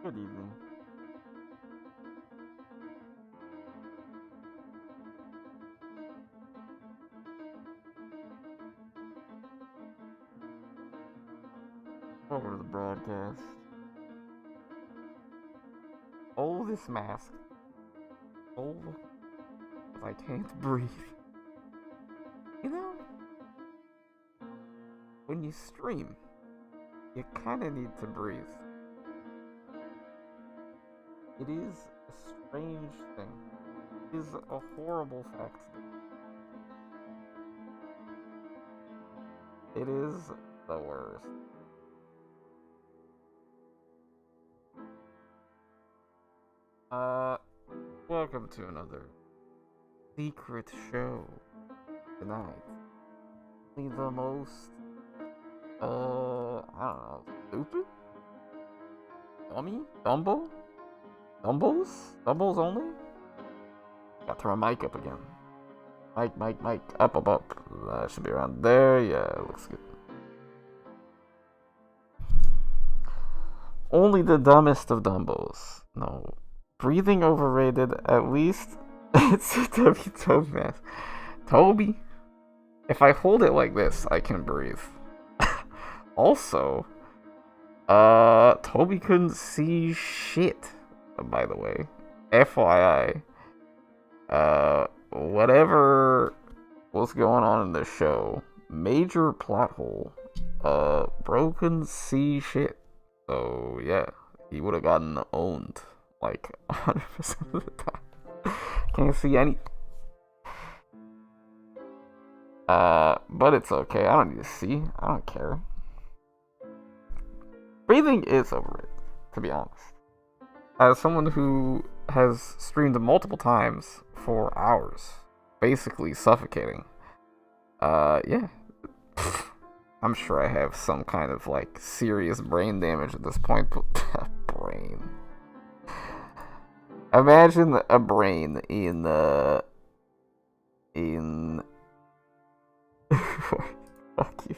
Good evening. Over to the broadcast. Oh, this mask. Oh, I can't breathe. You know, when you stream, you kinda need to breathe. It is a strange thing. It is a horrible fact. It is the worst. Welcome to another secret show tonight. Only the most, I don't know, stupid? Dummy? Dumbo? Dumbos? Dumbos only? Got to turn my mic up again. Mic. Up. Should be around there. Yeah, it looks good. Only the dumbest of Dumbos. No. Breathing overrated, at least it's a Toby mask. Toby? If I hold it like this, I can breathe. Also, Toby couldn't see shit, by the way. FYI. Whatever was going on in the show, major plot hole. Bro couldn't see shit. So, yeah, he would have gotten owned. Like 100% of the time. Can't see any. But it's okay. I don't need to see. I don't care. Breathing is overrated, to be honest. As someone who has streamed multiple times for hours, basically suffocating, yeah. I'm sure I have some kind of, like, serious brain damage at this point, but brain. Imagine a brain in fuck you.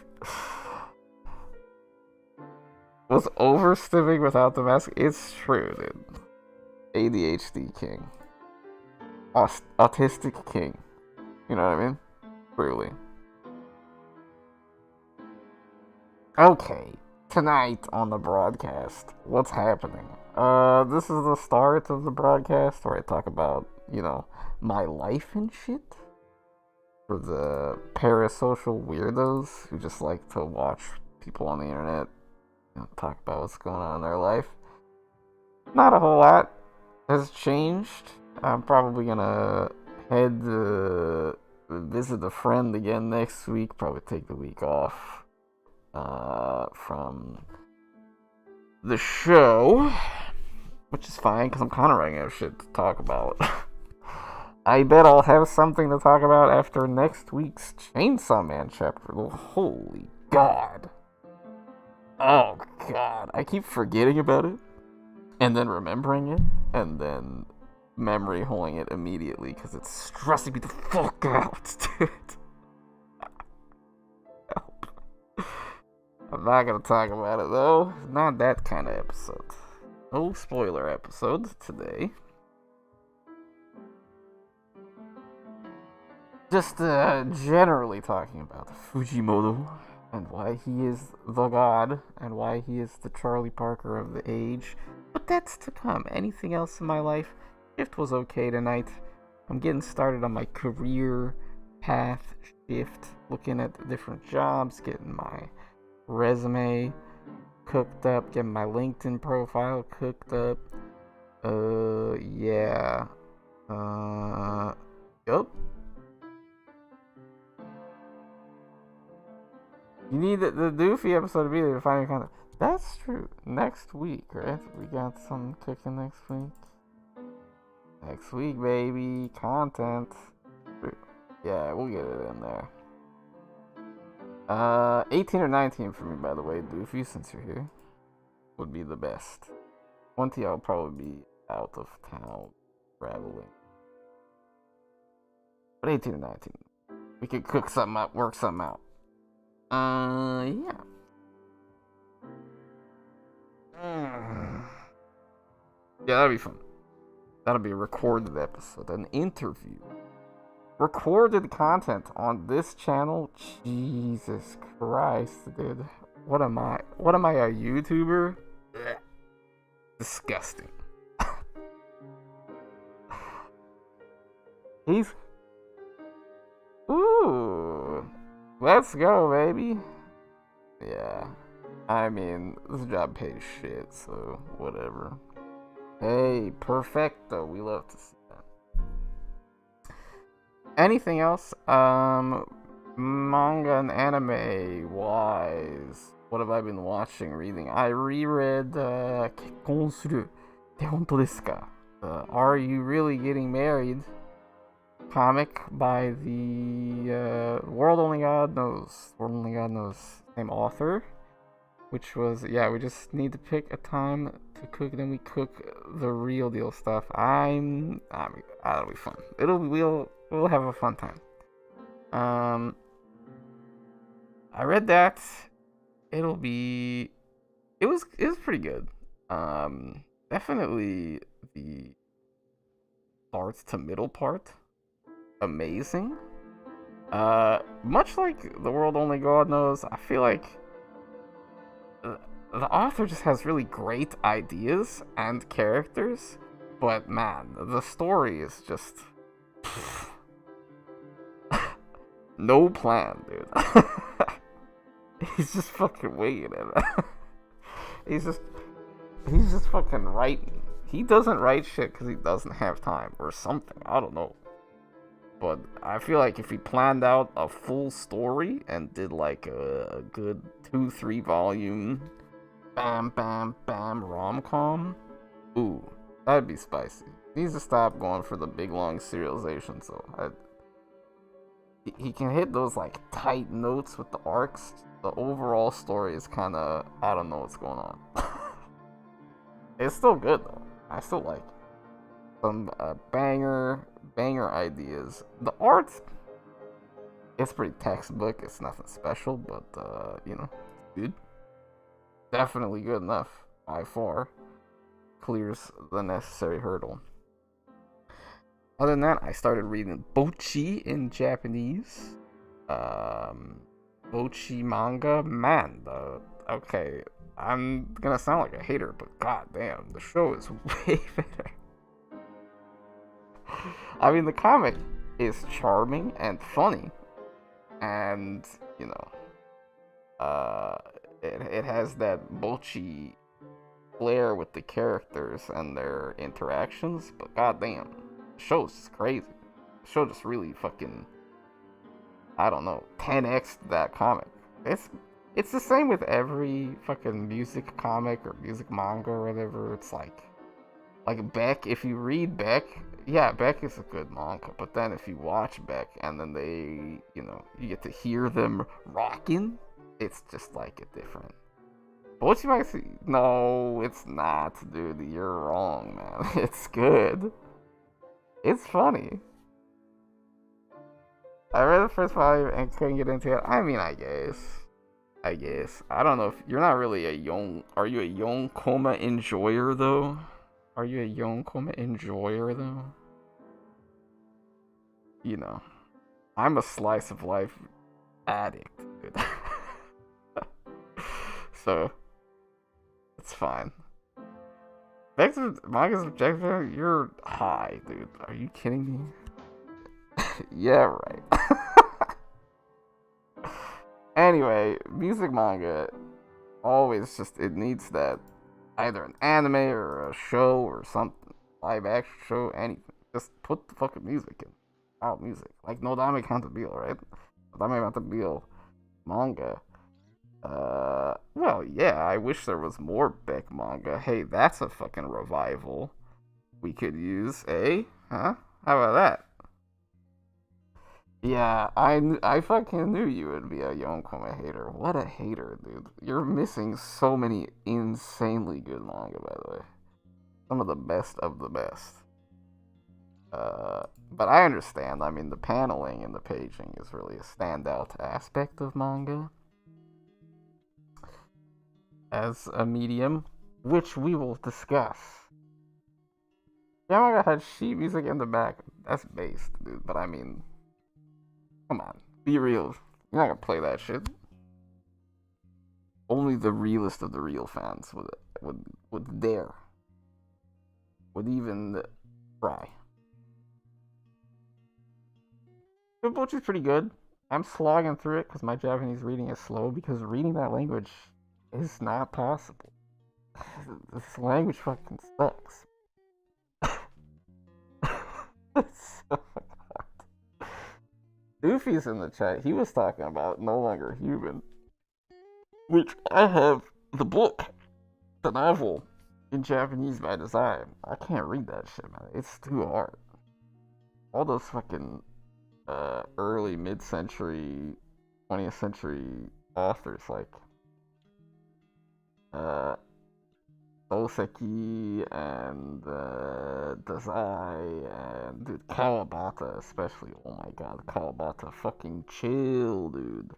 Was overstimming without the mask? It's true, dude. ADHD king. Autistic king. You know what I mean? Truly. Okay. Tonight on the broadcast, what's happening? This is the start of the broadcast where I talk about, my life and shit. For the parasocial weirdos who just like to watch people on the internet, talk about what's going on in their life. Not a whole lot has changed. I'm probably gonna head to visit a friend again next week. Probably take the week off from the show, which is fine because I'm kind of running out of shit to talk about. I bet I'll have something to talk about after next week's Chainsaw Man chapter. Holy God. Oh God. I keep forgetting about it, and then remembering it, and then memory holding it immediately because it's stressing me the fuck out, dude. Help. I'm not gonna talk about it though. Not that kind of episode. No spoiler episode today. Just generally talking about Fujimoto and why he is the god and why he is the Charlie Parker of the age. But that's to come. Anything else in my life? Shift was okay tonight. I'm getting started on my career path shift, looking at different jobs, getting my resume cooked up, getting my LinkedIn profile cooked up. Yeah. Yup. You need the Doofy episode to be there to find your content. That's true. Next week, right? We got something cooking next week. Next week, baby. Content. Yeah, we'll get it in there. 18 or 19 for me, by the way, Doofy, since you're here. Would be the best. 20, I'll probably be out of town traveling. But 18 or 19. We could cook something up, work something out. Yeah. Yeah, that'd be fun. That'll be a recorded episode, an interview. Recorded content on this channel? Jesus Christ, dude. What am I? What am I, a YouTuber? Ugh. Disgusting. He's... Ooh. Let's go, baby. Yeah. I mean, this job pays shit, so whatever. Hey, perfecto. We love to see that. Anything else? Manga and anime wise. What have I been watching, reading? I reread 結婚するって本当ですか? Are You Really Getting Married? Comic by the World Only God Knows. World Only God Knows. Same author. Which was, yeah, we just need to pick a time to cook, then we cook the real deal stuff. That'll be fun. We'll have a fun time. I read that. It was pretty good. Definitely the start to middle part, amazing. Much like The World Only God Knows, I feel like the author just has really great ideas and characters, but man, the story is just no plan, dude. He's just fucking winging it. he's just fucking writing. He doesn't write shit because he doesn't have time or something. I don't know. But I feel like if he planned out a full story and did like a good 2-3 volume bam bam bam rom-com, ooh, that'd be spicy. He needs to stop going for the big long serialization, so he can hit those like tight notes with the arcs. The overall story is kind of, I don't know what's going on. It's still good though. I still like it. Some banger ideas. The art, it's pretty textbook. It's nothing special, but you know, good. Definitely good enough by far. Clears the necessary hurdle. Other than that, I started reading Bochi in Japanese. Bochi manga, man. Okay, I'm gonna sound like a hater, but goddamn, the show is way better. I mean, the comic is charming and funny, and you know, it has that Bochi flair with the characters and their interactions. But goddamn, the show's just crazy. The show just really fucking, I don't know, 10x that comic. It's the same with every fucking music comic or music manga or whatever. It's like Beck. If you read Beck, yeah, Beck is a good manga. But then if you watch Beck and then they, you know, you get to hear them rocking, it's just like a different. But what you might see, no, it's not, dude. You're wrong, man. It's good. It's funny. I read the first 5 and couldn't get into it. I mean, I guess. I don't know if you're not really are you a yonkoma enjoyer though? Are you a yonkoma enjoyer though? You know, I'm a slice of life addict, dude. So, it's fine. Manga's objective, you're high, dude. Are you kidding me? Yeah, right. Anyway, music manga always just, it needs that, either an anime or a show or something, live action show, anything. Just put the fucking music in. Out music. Like Nodame Cantabile, right? Nodame Cantabile manga. Well, yeah, I wish there was more Beck manga. Hey, that's a fucking revival we could use, eh? Huh? How about that? Yeah, I fucking knew you would be a Yonkoma hater. What a hater, dude. You're missing so many insanely good manga, by the way. Some of the best of the best. But I understand. I mean, the paneling and the paging is really a standout aspect of manga as a medium, which we will discuss Yamaga had sheet music in the back. That's based, dude. But I mean, come on, be real. You're not gonna play that shit. Only the realest of the real fans would dare, would even try. Fujimoto's pretty good. I'm slogging through it because my Japanese reading is slow because reading that language is not possible. This language fucking sucks. It's so hard. Doofy's in the chat. He was talking about No Longer Human, which I have the book, the novel, in Japanese by design. I can't read that shit, man. It's too hard. All those fucking early mid-century 20th century authors like Oseki and Dazai and dude, Kawabata especially. Oh my god, Kawabata, fucking chill, dude.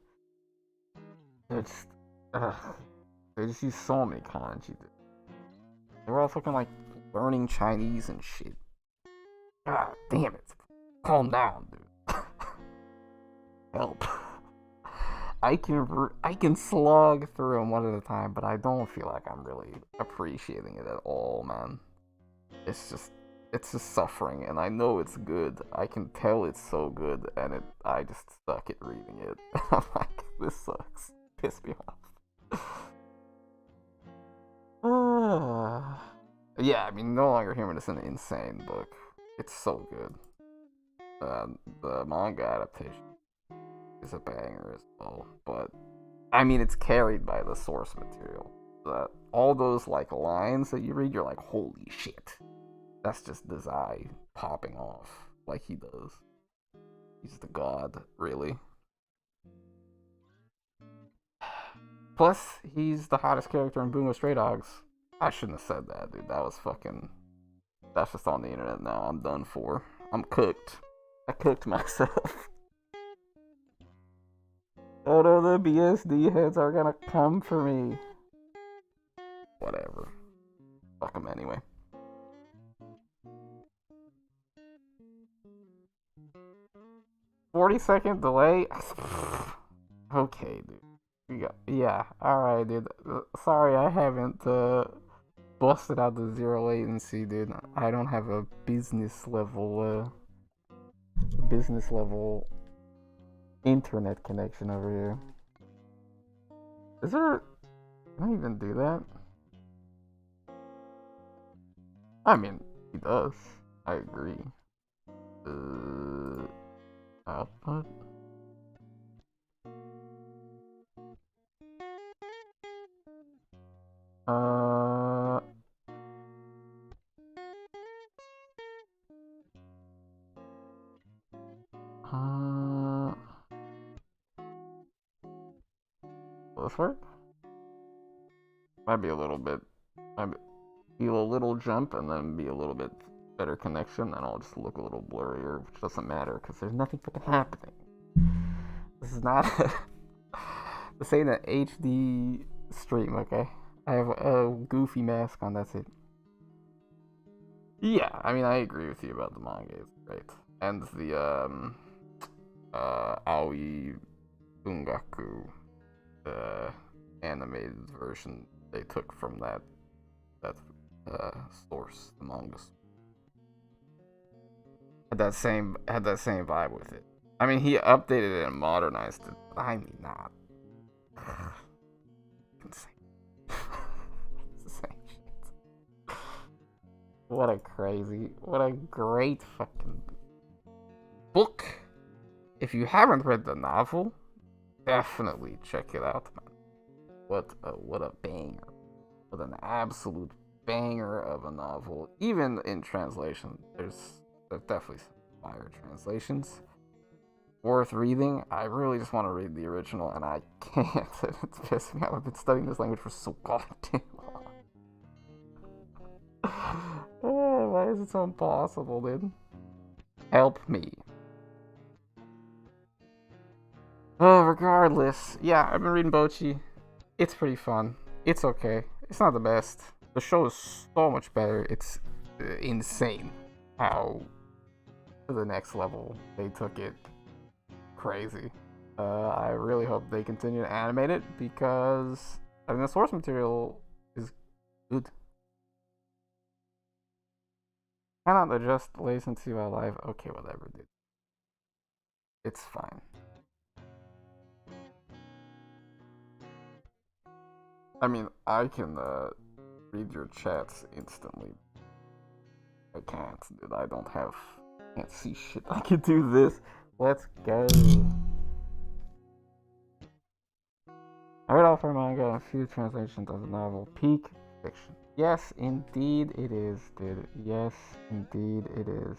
It's they just use so many kanji, dude. They're all fucking like learning Chinese and shit. God damn it. Calm down, dude. Help. I can slog through them one at a time, but I don't feel like I'm really appreciating it at all, man. It's just suffering, and I know it's good. I can tell it's so good, and I just suck at reading it. I'm like, this sucks. Piss me off. Yeah, I mean, No Longer Human is an insane book. It's so good. The manga adaptation is a banger as well, but I mean, it's carried by the source material. All those like lines that you read, you're like, holy shit, that's just Dazai popping off like he does. He's the god, really. Plus, he's the hottest character in Bungo Stray Dogs. I shouldn't have said that, dude. That was fucking. That's just on the internet now. I'm done for. I'm cooked. I cooked myself. Oh no, the BSD heads are gonna come for me. Whatever. Fuck them anyway. "40-second delay?" Okay, dude. Yeah, alright, dude. Sorry, I haven't busted out the zero latency, dude. I don't have a business level internet connection over here. Is there? Can I even do that? I mean, he does. I agree. Output? Will this work? Might be a little bit. Might feel a little jump and then be a little bit better connection, and I'll just look a little blurrier, which doesn't matter because there's nothing fucking happening. This is not. This ain't an HD stream, okay? I have a goofy mask on, that's it. Yeah, I mean, I agree with you about the manga, it's great. And the, Aoi Bungaku, the animated version they took from that source, the manga. Had that same vibe with it. I mean, he updated it and modernized it, but I mean, not. Insane. It's the same shit. What a great fucking book. If you haven't read the novel, definitely check it out, man. What a banger. What an absolute banger of a novel. Even in translation, there's definitely some fire translations worth reading. I really just want to read the original, and I can't. It's pissing me off. I've been studying this language for so goddamn long. Why is it so impossible, dude? Help me. Regardless, yeah, I've been reading Bocchi. It's pretty fun. It's okay. It's not the best. The show is so much better. It's insane. how to the next level they took it. Crazy. I really hope they continue to animate it because I mean the source material is good. Cannot adjust latency while live. Okay, whatever, dude. It's fine. I mean, I can read your chats instantly. I can't, dude. I don't have. Can't see shit. I can do this. Let's go. I read all for manga and a few translations of the novel. Peak fiction. Yes, indeed it is, dude. Yes, indeed it is.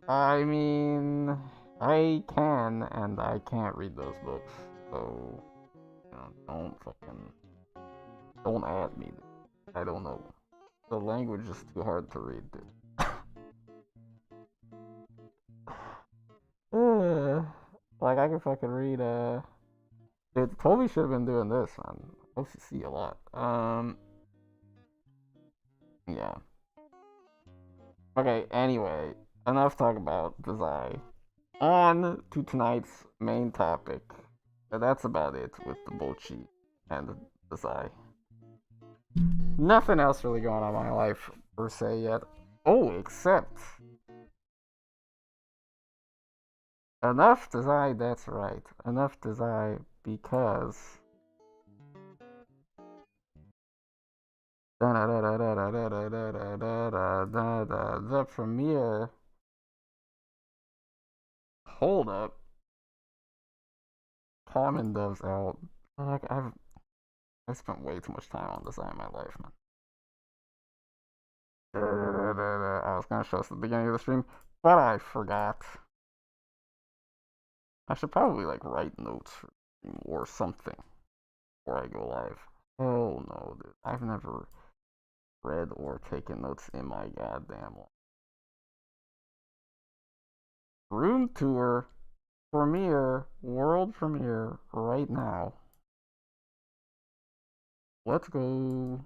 I mean, I can and I can't read those books, so don't add me. I don't know. The language is too hard to read, dude. Like I can fucking read. Dude, Toby should have been doing this, man. OCC a lot. Yeah. Okay. Anyway, enough talk about Dazai. On to tonight's main topic. That's about it with the Bochi and the Zai. Nothing else really going on in my life per se yet. Oh, except enough Zai. That's right, enough Zai because the premiere. Hold up. Common Dove's out. Like I spent way too much time on this in my life, man. I was gonna show us the beginning of the stream, but I forgot. I should probably like write notes or something before I go live. Oh no, dude. I've never read or taken notes in my goddamn life. Room tour, premiere, world premiere right now. Let's go.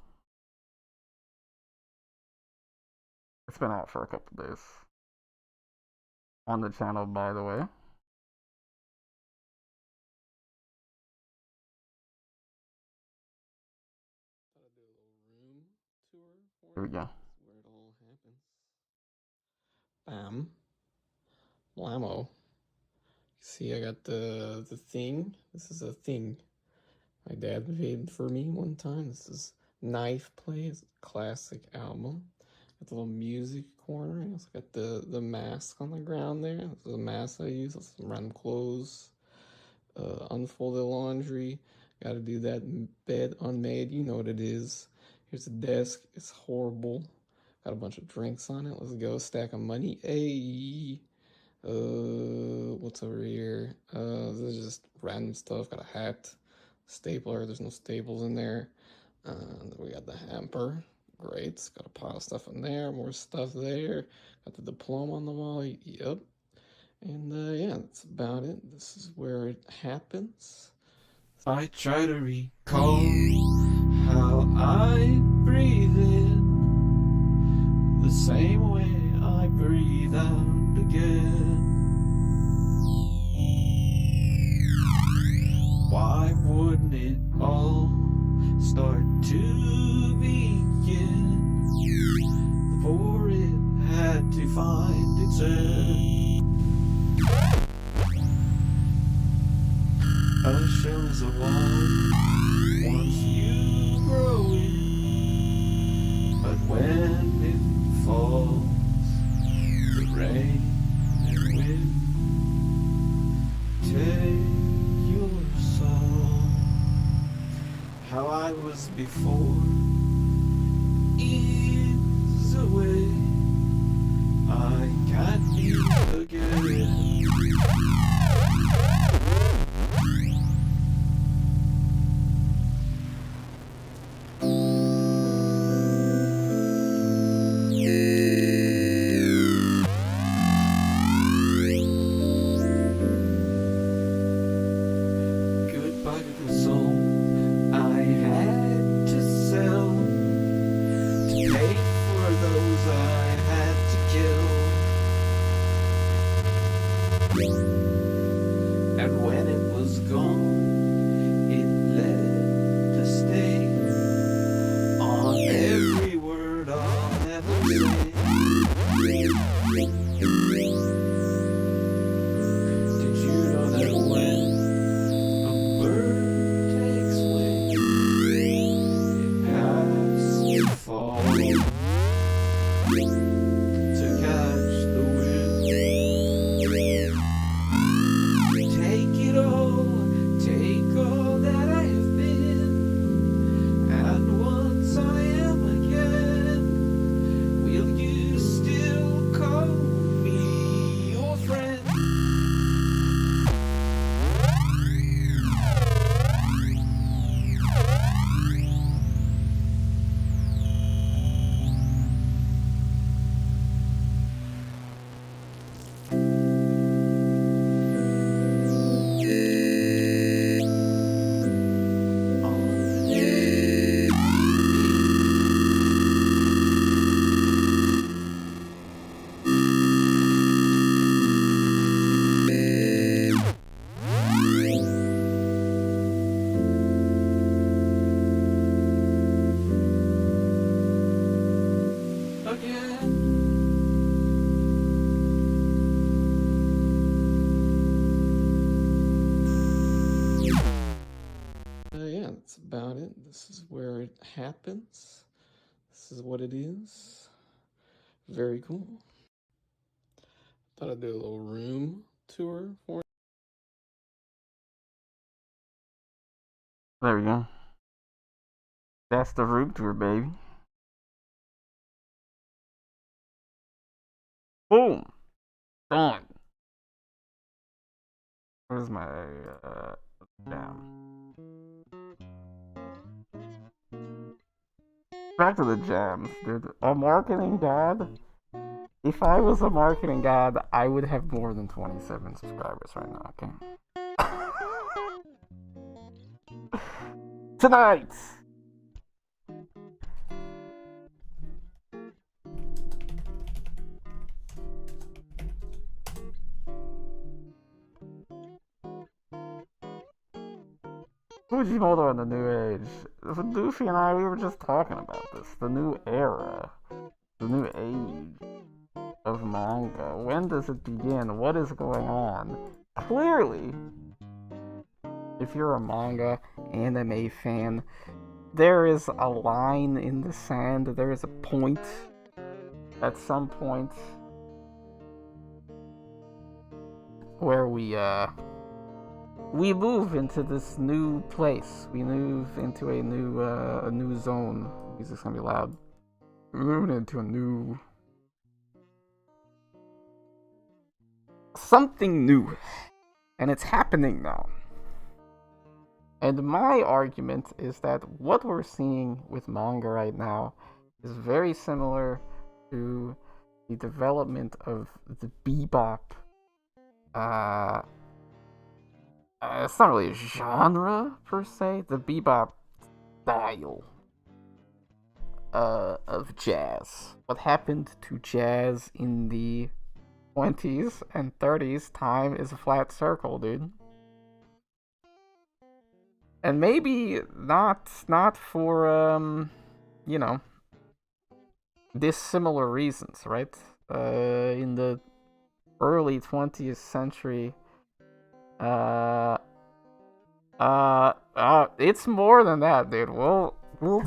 It's been out for a couple days. On the channel, by the way. Here we go. Where it all happens. Bam. Blammo. See, I got the thing. This is a thing my dad made for me one time. This is Knife Play. It's a classic album. Got the little music corner. I also got the mask on the ground there. This is a mask I use. Some random clothes. Unfolded laundry. Got to do that bed unmade. You know what it is. Here's the desk. It's horrible. Got a bunch of drinks on it. Let's go. Stack of money. Hey. What's over here? This is just random stuff. Got a hat. Stapler. There's no staples in there. We got the hamper. Great. Got a pile of stuff in there. More stuff there. Got the diploma on the wall. Yep. And yeah, that's about it. This is where it happens. I try to recall how I breathe in the same way I breathe out again. Why wouldn't it all start to begin before it had to find its end? A shell is a wall once you grow it, but when it falls, the rain and wind take your soul. How I was before is a way I can't be again. To Yeah, that's about it. This is where it happens. This is what it is. Very cool. Thought I'd do a little room tour for There we go. That's the room tour, baby. Boom. Done. Where's my jam? Back to the jams, dude. A marketing god? If I was a marketing god, I would have more than 27 subscribers right now, okay? Tonight! Fujimoto and the New Age. Doofy and I, we were just talking about this. The new era. The new age of manga. When does it begin? What is going on? Clearly, if you're a manga anime fan, there is a line in the sand. There is a point. At some point where we move into this new place. We move into a new zone. Music's gonna be loud. We're moving into a new something new, and it's happening now. And my argument is that what we're seeing with manga right now is very similar to the development of the bebop. It's not really a genre per se. The bebop style of jazz. What happened to jazz in the 20s and 30s? Time is a flat circle, dude. And maybe not for you know, dissimilar reasons, right? In the early 20th century, it's more than that, dude. We'll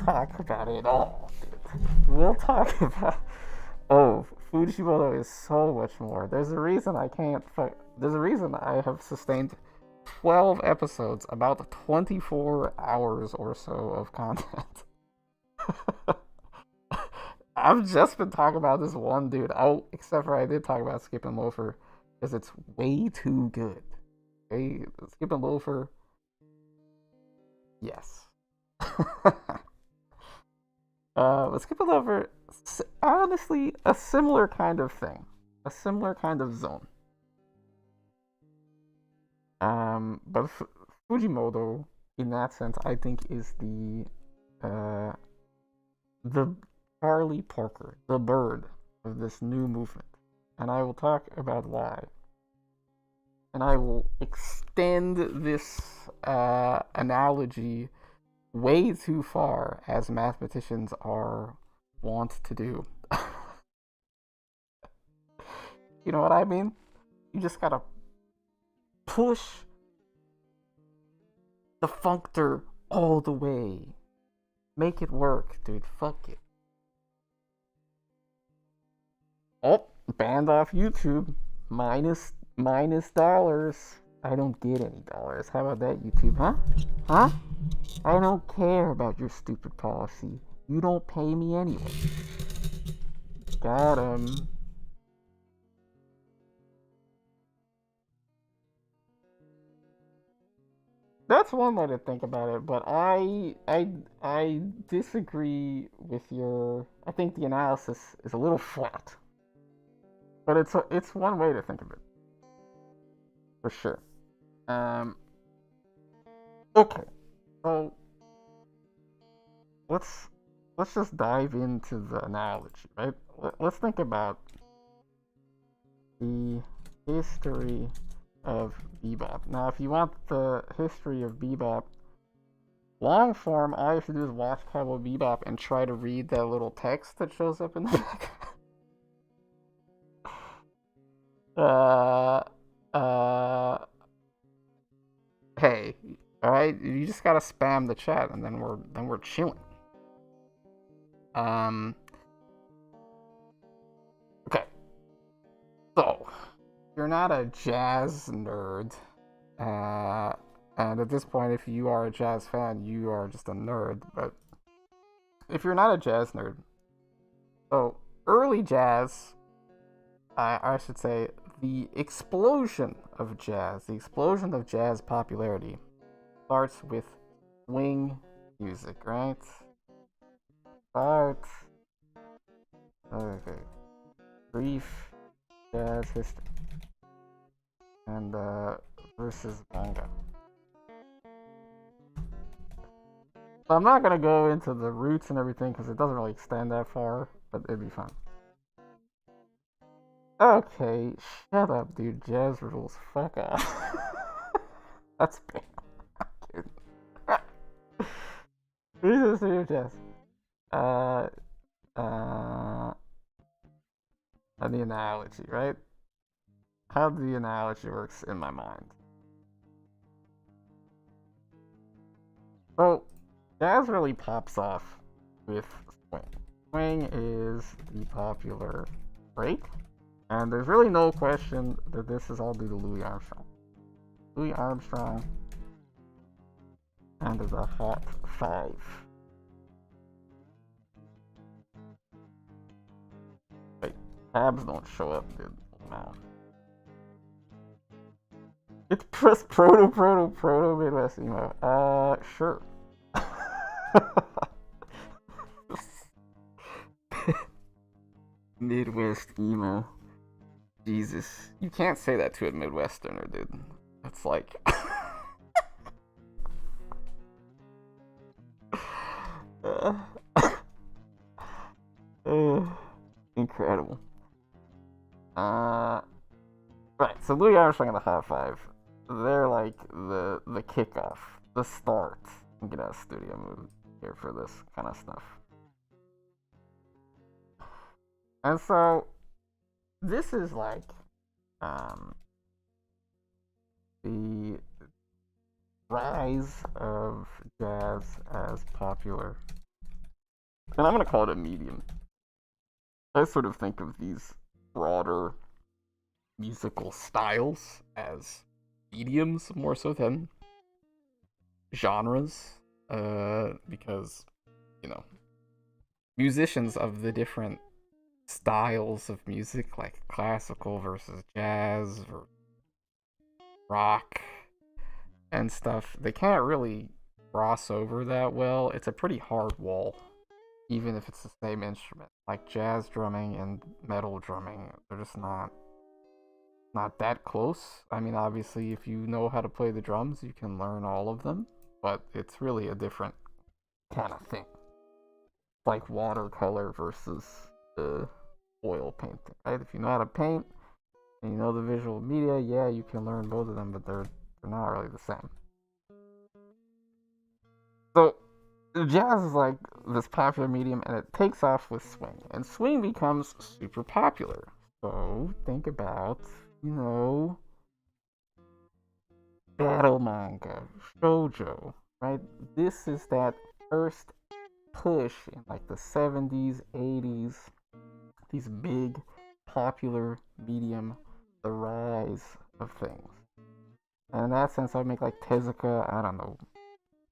talk about it all, dude. We'll talk about. Oh, Fujimoto is so much more. There's a reason I can't. There's a reason I have sustained 12 episodes, about 24 hours or so of content. I've just been talking about this one dude. Oh, except for I did talk about Skip and Loafer, because it's way too good. Okay, Skip and Loafer. Yes. But Skip and Loafer, honestly, a similar kind of thing. A similar kind of zone. But Fujimoto, in that sense, I think is the Charlie Parker, the bird of this new movement, and I will talk about why. And I will extend this analogy way too far, as mathematicians are wont to do. You know what I mean? You just gotta push the functor all the way. Make it work, dude. Fuck it. Oh, banned off YouTube. Minus dollars. I don't get any dollars. How about that, YouTube, huh? Huh? I don't care about your stupid policy. You don't pay me anyway. Got him. That's one way to think about it, but I disagree with your. I think the analysis is a little flat, but it's one way to think of it, for sure. Okay, so let's just dive into the analogy, right? Let's think about the history of bebop. Now, if you want the history of bebop long form, all you have to do is watch Cowboy Bebop and try to read that little text that shows up in the back. Hey, alright? right? You just gotta spam the chat, and then we're chilling. Okay. So, you're not a jazz nerd, and at this point, if you are a jazz fan, you are just a nerd. But if you're not a jazz nerd, so early jazz, I should say, the explosion of jazz popularity starts with swing music, right? Okay, brief jazz history, and versus manga. So I'm not gonna go into the roots and everything because it doesn't really extend that far, but it'd be fun. Okay, shut up, dude. Jazz rules. Fuck off. That's bad. Reasons for your jazz. And the analogy, right? How the analogy works in my mind. So, jazz really pops off with swing. Swing is the popular break, and there's really no question that this is all due to Louis Armstrong. Louis Armstrong and the Hot Five. Wait, tabs don't show up, dude. Wow. It's proto Midwest emo. Sure. Midwest emo. Jesus. You can't say that to a Midwesterner, dude. It's like... incredible. Right, so Louis Armstrong and the Hot Five, they're like the kickoff, the start. Get out of studio mode here for this kind of stuff. And so, this is like the rise of jazz as popular. And I'm gonna call it a medium. I sort of think of these broader musical styles as mediums more so than genres, because, you know, musicians of the different styles of music, like classical versus jazz or rock and stuff, they can't really cross over that well. It's a pretty hard wall, even if it's the same instrument. Like jazz drumming and metal drumming, they're just not that close. I mean, obviously, if you know how to play the drums, you can learn all of them, but it's really a different kind of thing. Like watercolor versus oil painting, right? If you know how to paint and you know the visual media, yeah, you can learn both of them, but they're not really the same. So jazz is like this popular medium, and it takes off with swing, and swing becomes super popular. So think about, you know, battle manga, shoujo, right? This is that first push in like the 70s, 80s, these big popular medium, the rise of things. And in that sense, I would make like Tezuka, I don't know,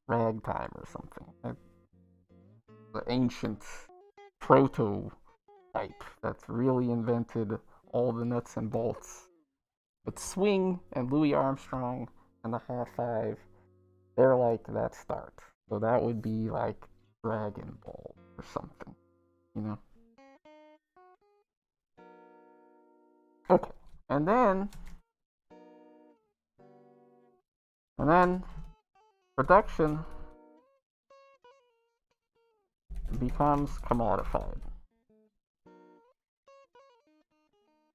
ragtime or something. Like the ancient prototype that's really invented all the nuts and bolts. But swing and Louis Armstrong and the Hot Five, they're like that start. So that would be like Dragon Ball or something, you know? Okay, and then production becomes commodified.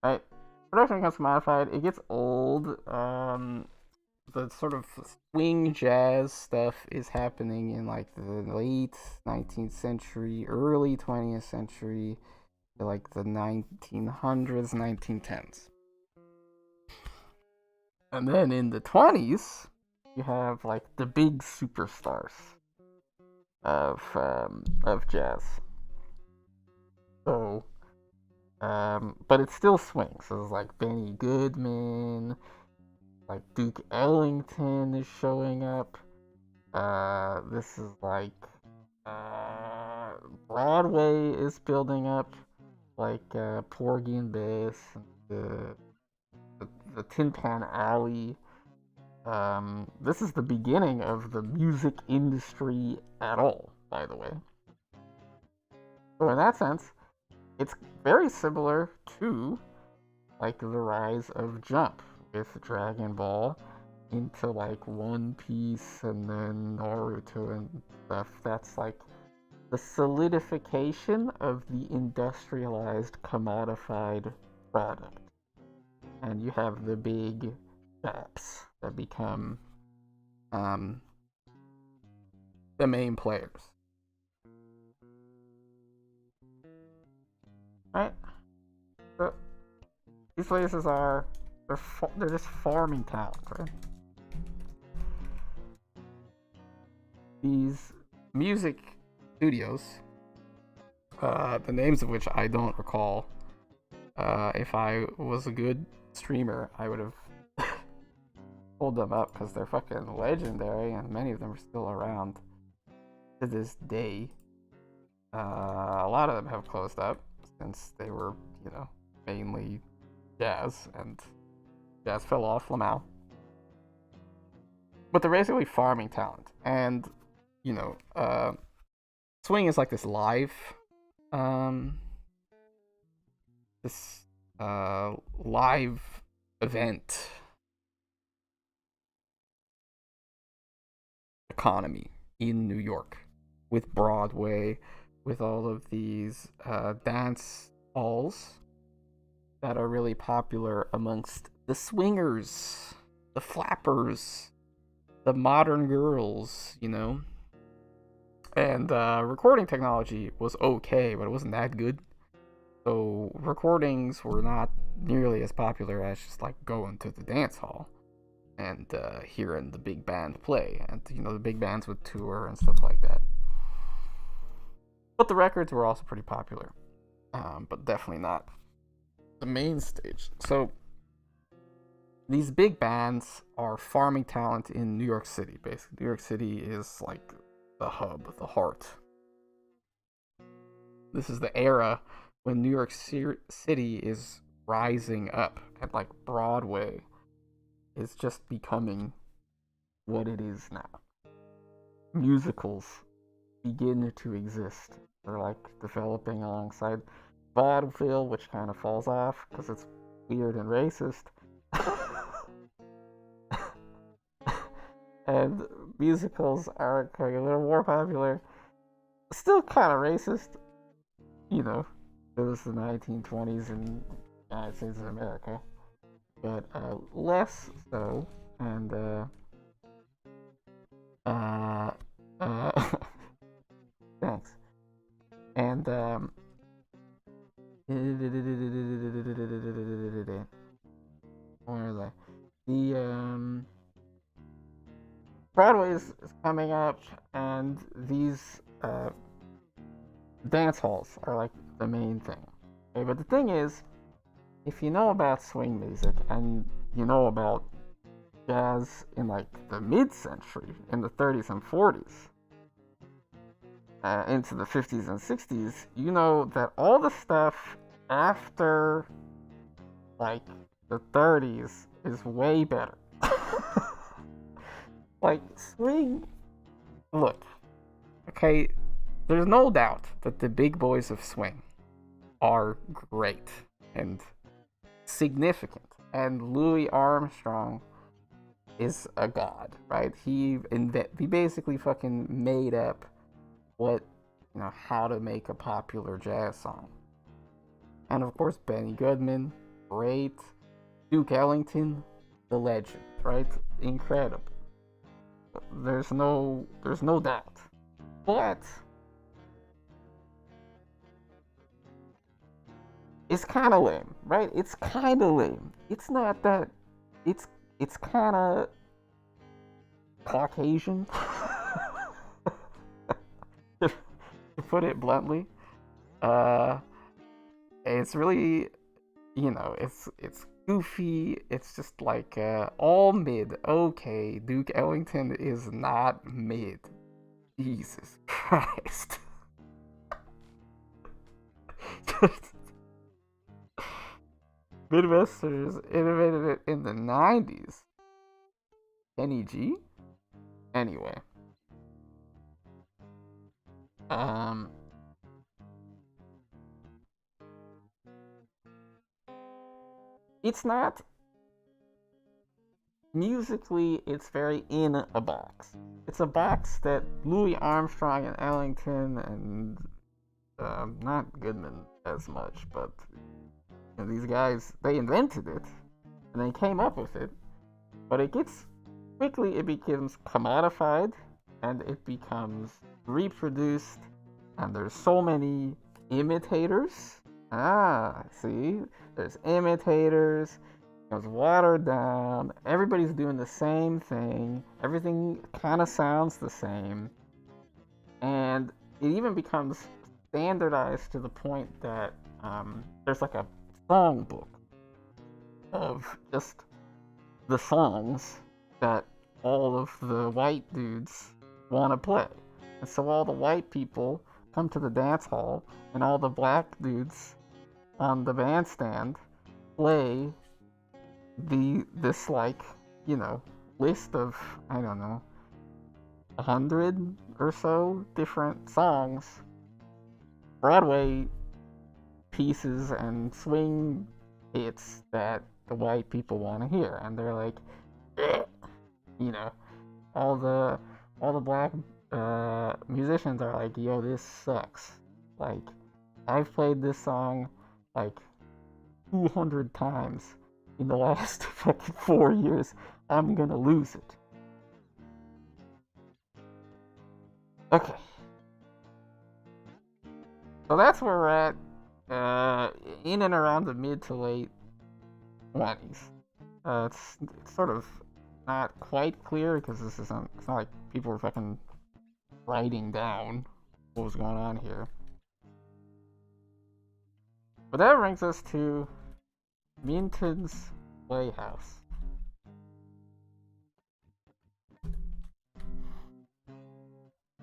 Right? Production becomes commodified, it gets old, the sort of swing jazz stuff is happening in like the late 19th century, early 20th century, like the 1900s, 1910s. And then in the 20s, you have like the big superstars of jazz. So, but it still swings. So it's like Benny Goodman, like Duke Ellington is showing up. This is like Broadway is building up, like Porgy and Bess, the Tin Pan Alley. This is the beginning of the music industry at all, by the way. So in that sense, it's very similar to like the rise of Jump with Dragon Ball into like One Piece and then Naruto and stuff. That's like the solidification of the industrialized, commodified product. And you have the big shops that become the main players. Right? So these places are they're just farming talent, right? These music studios, the names of which I don't recall. If I was a good streamer, I would have pulled them up because they're fucking legendary, and many of them are still around to this day. A lot of them have closed up since they were, mainly jazz, and jazz fell off Lamau. But they're basically farming talent, and swing is like this live, live event economy in New York, with Broadway, with all of these dance halls that are really popular amongst the swingers, the flappers, the modern girls, And recording technology was okay, but it wasn't that good. So recordings were not nearly as popular as just like going to the dance hall and hearing the big band play. And the big bands would tour and stuff like that. But the records were also pretty popular, but definitely not the main stage. So these big bands are farming talent in New York City, basically. New York City is like the hub, the heart. This is the era when New York City is rising up, and like Broadway is just becoming what it is now. Musicals begin to exist. They're like developing alongside vaudeville, which kind of falls off because it's weird and racist. And musicals are kind of a little more popular. Still kind of racist. It was the 1920s in the United States of America. But less so. And, thanks. And, where is I? The, Broadway is coming up, and these dance halls are like the main thing. Okay, but the thing is, if you know about swing music and you know about jazz in like the mid-century, in the 30s and 40s, into the 50s and 60s, you know that all the stuff after like the 30s is way better. Like, swing, look, okay, there's no doubt that the big boys of swing are great and significant, and Louis Armstrong is a god, right? He basically fucking made up how to make a popular jazz song. And of course, Benny Goodman, great. Duke Ellington, the legend, right? Incredible. There's no doubt. But it's kind of lame, right? It's kind of lame. It's not that. It's kind of Caucasian, to put it bluntly. It's really, it's goofy. It's just like all mid. Okay, Duke Ellington is not mid. Jesus Christ. Midwesterners innovated it in the 90s. Kenny G? Anyway. It's not musically, it's very in a box. It's a box that Louis Armstrong and Ellington and not Goodman as much, but these guys, they invented it and they came up with it, but it becomes commodified and it becomes reproduced, and there's so many imitators. See, there's imitators. It was watered down. Everybody's doing the same thing. Everything kind of sounds the same. And it even becomes standardized to the point that there's like a song book of just the songs that all of the white dudes want to play. And so all the white people come to the dance hall, and all the black dudes on the bandstand play this list of, I don't know, 100 or so different songs, Broadway pieces and swing hits that the white people want to hear, and they're like, all the black musicians are like, yo, this sucks. Like, I've played this song like 200 times in the last fucking 4 years. I'm gonna lose it. Okay. So that's where we're at, in and around the mid to late 20s. It's sort of not quite clear because it's not like people were fucking writing down what was going on here. But that brings us to Minton's Playhouse.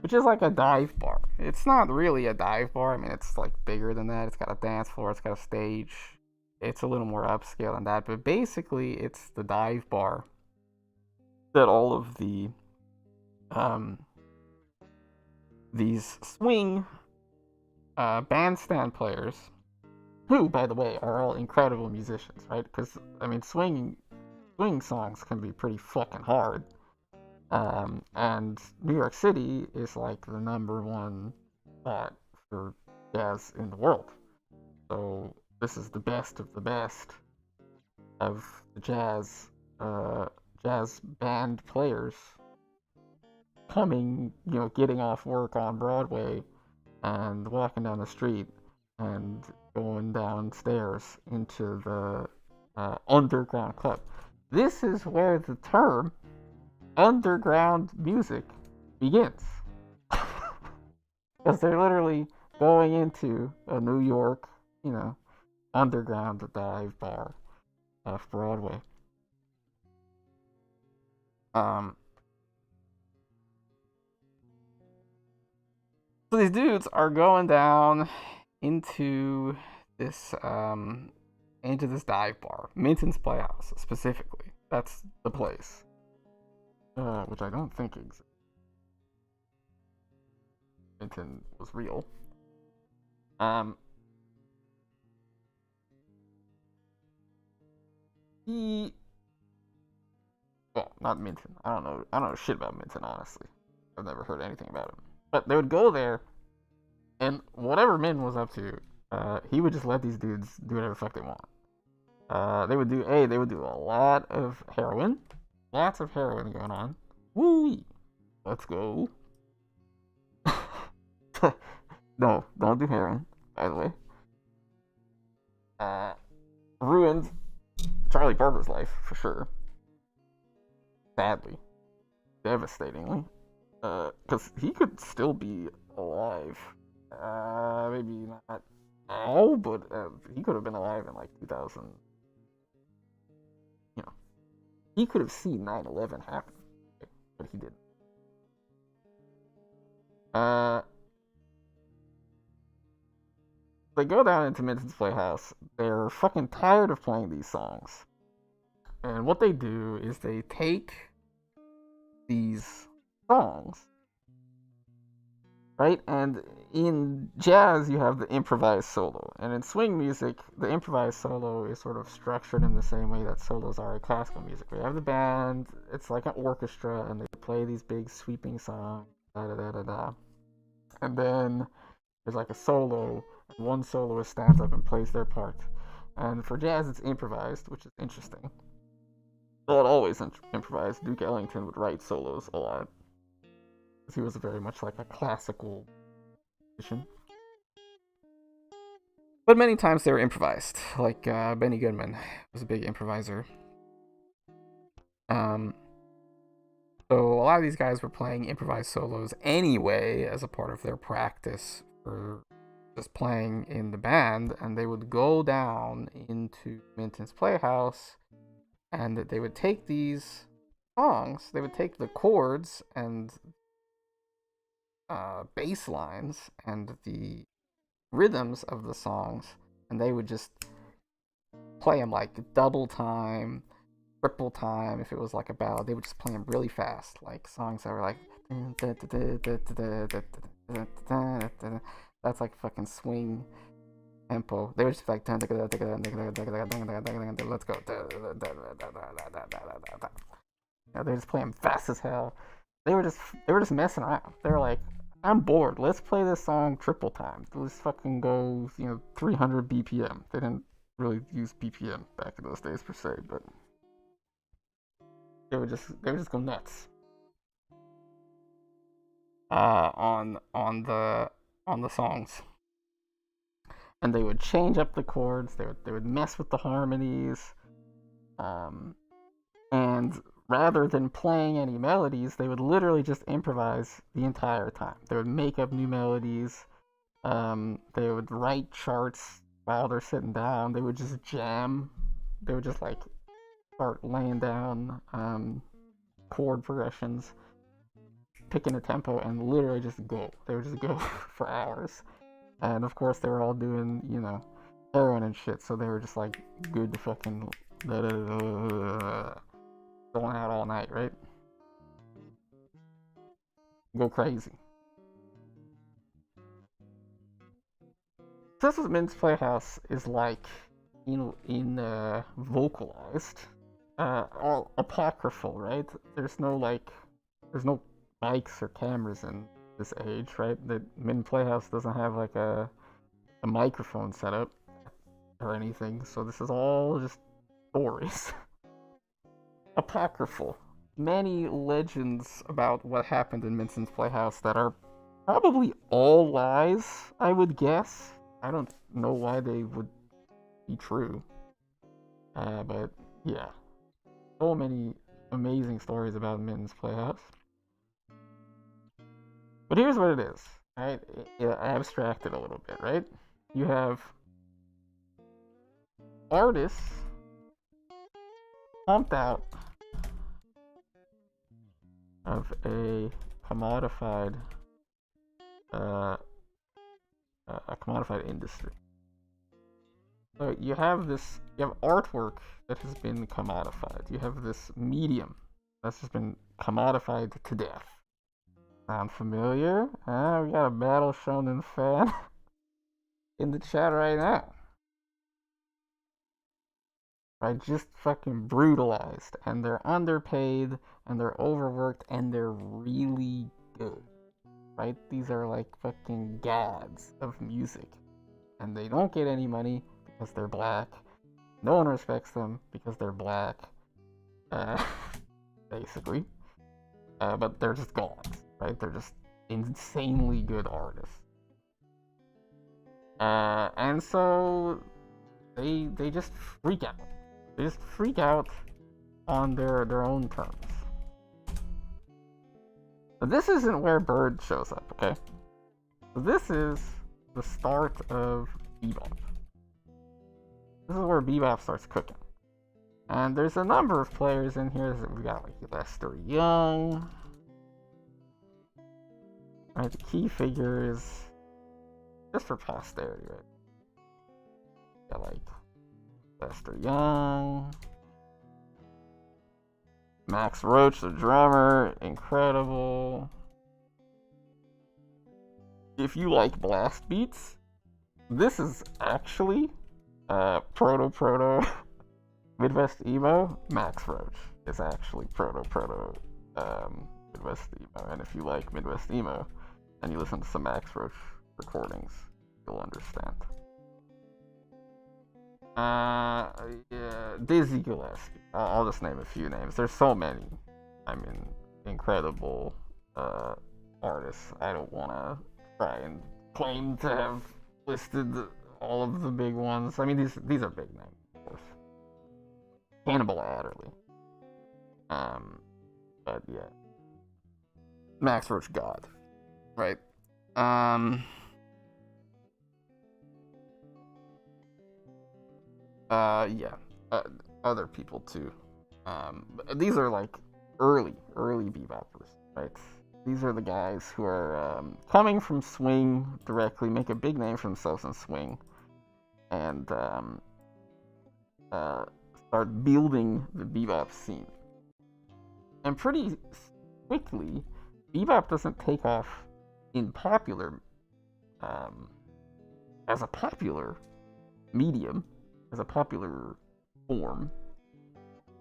Which is like a dive bar. It's not really a dive bar. I mean, it's like bigger than that. It's got a dance floor. It's got a stage. It's a little more upscale than that. But basically, it's the dive bar that all of the these swing bandstand players, who, by the way, are all incredible musicians, right? Because, I mean, swing songs can be pretty fucking hard. And New York City is like the #1 spot for jazz in the world. So this is the best of the best of the jazz band players coming, getting off work on Broadway and walking down the street and going downstairs into the underground club. This is where the term underground music begins. Because they're literally going into a New York, underground dive bar off Broadway. So these dudes are going down into this dive bar, Minton's Playhouse specifically. That's the place. Which I don't think exists. Minton was real. Not Minton. I don't know shit about Minton, honestly. I've never heard anything about him. But they would go there, and whatever Minton was up to, he would just let these dudes do whatever the fuck they want. They would do a lot of heroin. Lots of heroin going on. Woo! Let's go. No, don't do heroin, by the way. Ruined Charlie Parker's life, for sure. Sadly. devastatingly. Because he could still be alive. Maybe not now, but he could have been alive in like 2000. You know, he could have seen 9/11 happen, but he didn't. They go down into Minton's Playhouse. They're fucking tired of playing these songs. And what they do is they take these songs, right? And in jazz, you have the improvised solo. And in swing music, the improvised solo is sort of structured in the same way that solos are in classical music. We have the band, it's like an orchestra, and they play these big sweeping songs, da da da da da. And then there's like a solo, and one soloist stands up and plays their part. And for jazz, it's improvised, which is interesting. Well, it always improvised. Duke Ellington would write solos a lot, because he was very much like a classical musician. But many times they were improvised, like Benny Goodman was a big improviser. So a lot of these guys were playing improvised solos anyway as a part of their practice for just playing in the band, and they would go down into Minton's Playhouse and they would take these songs, they would take the chords and bass lines and the rhythms of the songs, and they would just play them like double time, triple time. If it was like a ballad, they would just play them really fast, like songs that were like that's like fucking swing tempo. They were just like let's go. They just play them fast as hell. They were just messing around. They were like, I'm bored. Let's play this song triple time. Let's fucking go, 300 BPM. They didn't really use BPM back in those days per se, but they would just go nuts. On the songs. And they would change up the chords, they would mess with the harmonies. And rather than playing any melodies, they would literally just improvise the entire time. They would make up new melodies. They would write charts while they're sitting down. They would just jam. They would just like start laying down chord progressions, picking a tempo, and literally just go. They would just go for hours. And of course, they were all doing, heroin and shit, so they were just like good to fucking going out all night, right? Go crazy. So this is Minton's Playhouse is like, in vocalized, all apocryphal, right? There's no mics or cameras in this age, right? The Minton Playhouse doesn't have like a microphone setup or anything, so this is all just stories. Apocryphal. Many legends about what happened in Minton's Playhouse that are probably all lies, I would guess. I don't know why they would be true. But yeah. So many amazing stories about Minton's Playhouse. But here's what it is, right? I abstracted a little bit, right? You have artists pumped out of a commodified industry. So you have artwork that has been commodified. You have this medium that's just been commodified to death. Sound familiar? We got a Battle Shonen fan in the chat right now. Right, just fucking brutalized, and they're underpaid, and they're overworked, and they're really good. Right? These are like fucking gods of music, and they don't get any money because they're black. No one respects them because they're black, basically. But they're just gods, right? They're just insanely good artists. And so they just freak out. They just freak out on their own terms. But this isn't where Bird shows up, okay? So this is the start of bebop. This is where bebop starts cooking. And there's a number of players in here. We got like Lester Young. Right, the key figures, just for posterity, right? Got like Lester Young, Max Roach, the drummer, incredible. If you like blast beats, this is actually proto Midwest emo. Max Roach is actually proto Midwest emo, and if you like Midwest emo and you listen to some Max Roach recordings, you'll understand. Yeah, Dizzy Gillespie. I'll just name a few names. There's so many. I mean, incredible artists. I don't want to try and claim to have listed all of the big ones. I mean, these are big names, of course. Hannibal Adderley. But yeah, Max Roach God, right? Yeah, other people too. These are like early beboppers, right? These are the guys who are coming from swing directly, make a big name for themselves in swing, and start building the bebop scene. And pretty quickly, bebop doesn't take off in popular, as a popular medium, as a popular form,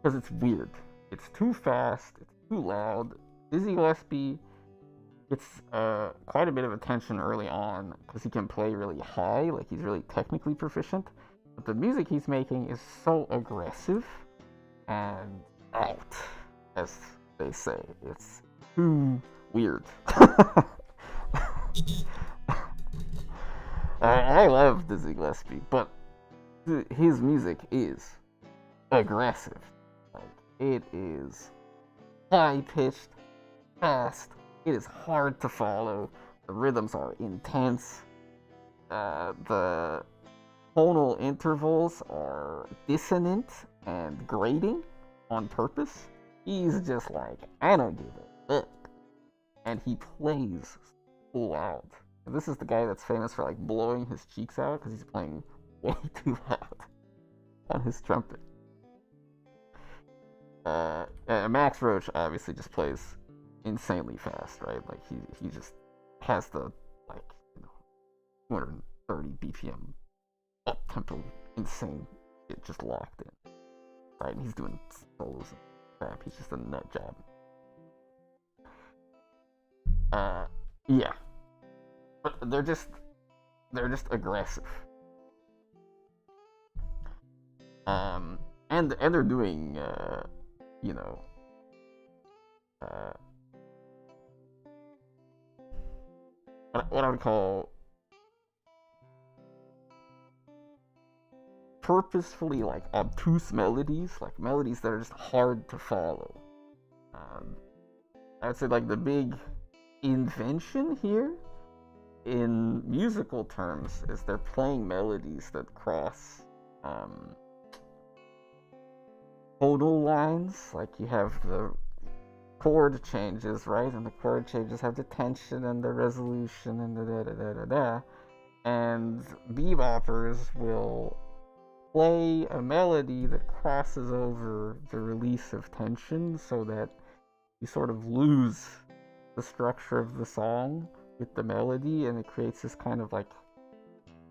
because it's weird. It's too fast, it's too loud. Dizzy Gillespie gets quite a bit of attention early on because he can play really high, like he's really technically proficient. But the music he's making is so aggressive and out, as they say. It's too weird. I love Dizzy Gillespie, but his music is aggressive. Like, it is high-pitched, fast. It is hard to follow. The rhythms are intense. The tonal intervals are dissonant and grating on purpose. He's just like, I don't give a fuck. And he plays so loud. And this is the guy that's famous for like blowing his cheeks out because he's playing way too loud on his trumpet. Max Roach obviously just plays insanely fast, right? Like he just has the like 230 BPM up tempo, insane shit just locked in, right? And he's doing solos and crap. He's just a nut job. Yeah, but they're just aggressive. And they're doing what I would call purposefully like obtuse melodies, like melodies that are just hard to follow. I would say like the big invention here in musical terms is they're playing melodies that cross tonal lines. Like you have the chord changes, right? And the chord changes have the tension and the resolution and the da-da-da-da-da. And beboppers will play a melody that crosses over the release of tension so that you sort of lose the structure of the song with the melody, and it creates this kind of like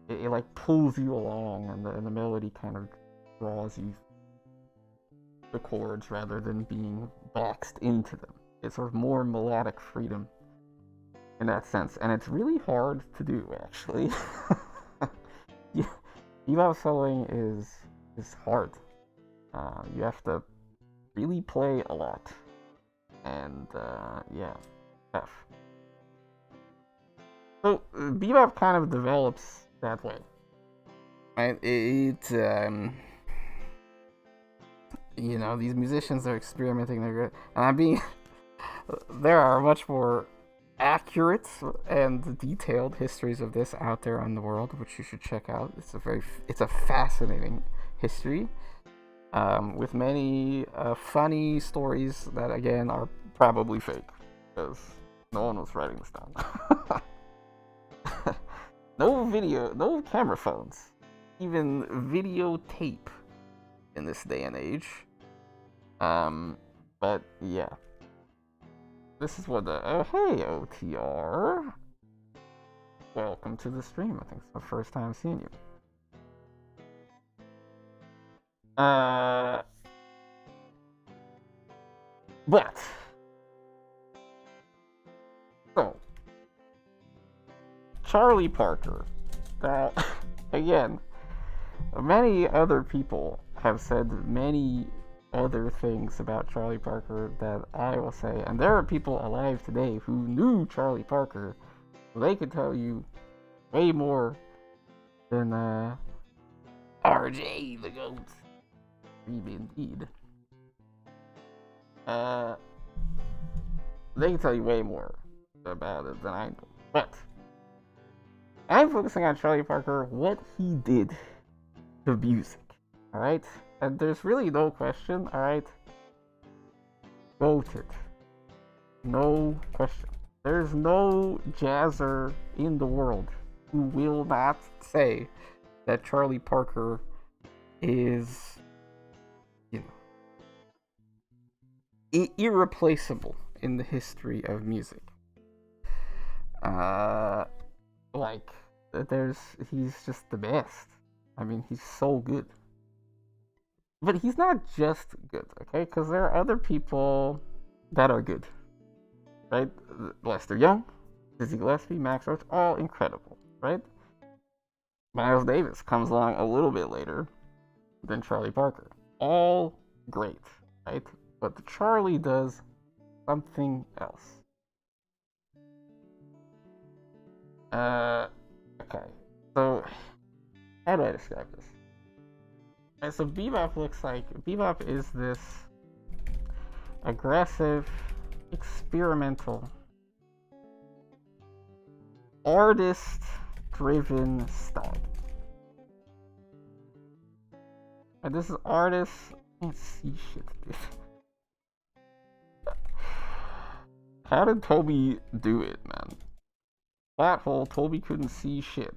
it like pulls you along, and the melody kind of draws you the chords rather than being boxed into them. It's sort of more melodic freedom in that sense, and it's really hard to do actually. Yeah, bebop soloing is hard. You have to really play a lot, and yeah, tough. So bebop kind of develops that way, right? These musicians are experimenting. They're good, and There are much more accurate and detailed histories of this out there in the world, which you should check out. It's a fascinating history, with many funny stories that again are probably fake, because no one was writing this down. No video, no camera phones, even videotape in this day and age. But yeah. This is what the. Oh, hey, OTR. Welcome to the stream. I think it's my first time seeing you. But. So. Charlie Parker. Now, again, many other people have said many other things about Charlie Parker that I will say, and there are people alive today who knew Charlie Parker. They could tell you way more than RJ the GOAT. Indeed. They can tell you way more about it than I do. But I'm focusing on Charlie Parker, what he did to music. Alright? And there's really no question, alright? Voted. No question. There's no jazzer in the world who will not say that Charlie Parker is, you know, irreplaceable in the history of music. He's just the best. I mean, he's so good. But he's not just good, okay? Because there are other people that are good, right? Lester Young, Dizzy Gillespie, Max Roach, all incredible, right? Miles Davis comes along a little bit later than Charlie Parker. All great, right? But Charlie does something else. Okay. So, how do I describe this? And so Bebop is this aggressive, experimental, artist-driven style. And this is artist. I can't see shit, dude. How did Toby do it, man? Flat hole, Toby couldn't see shit.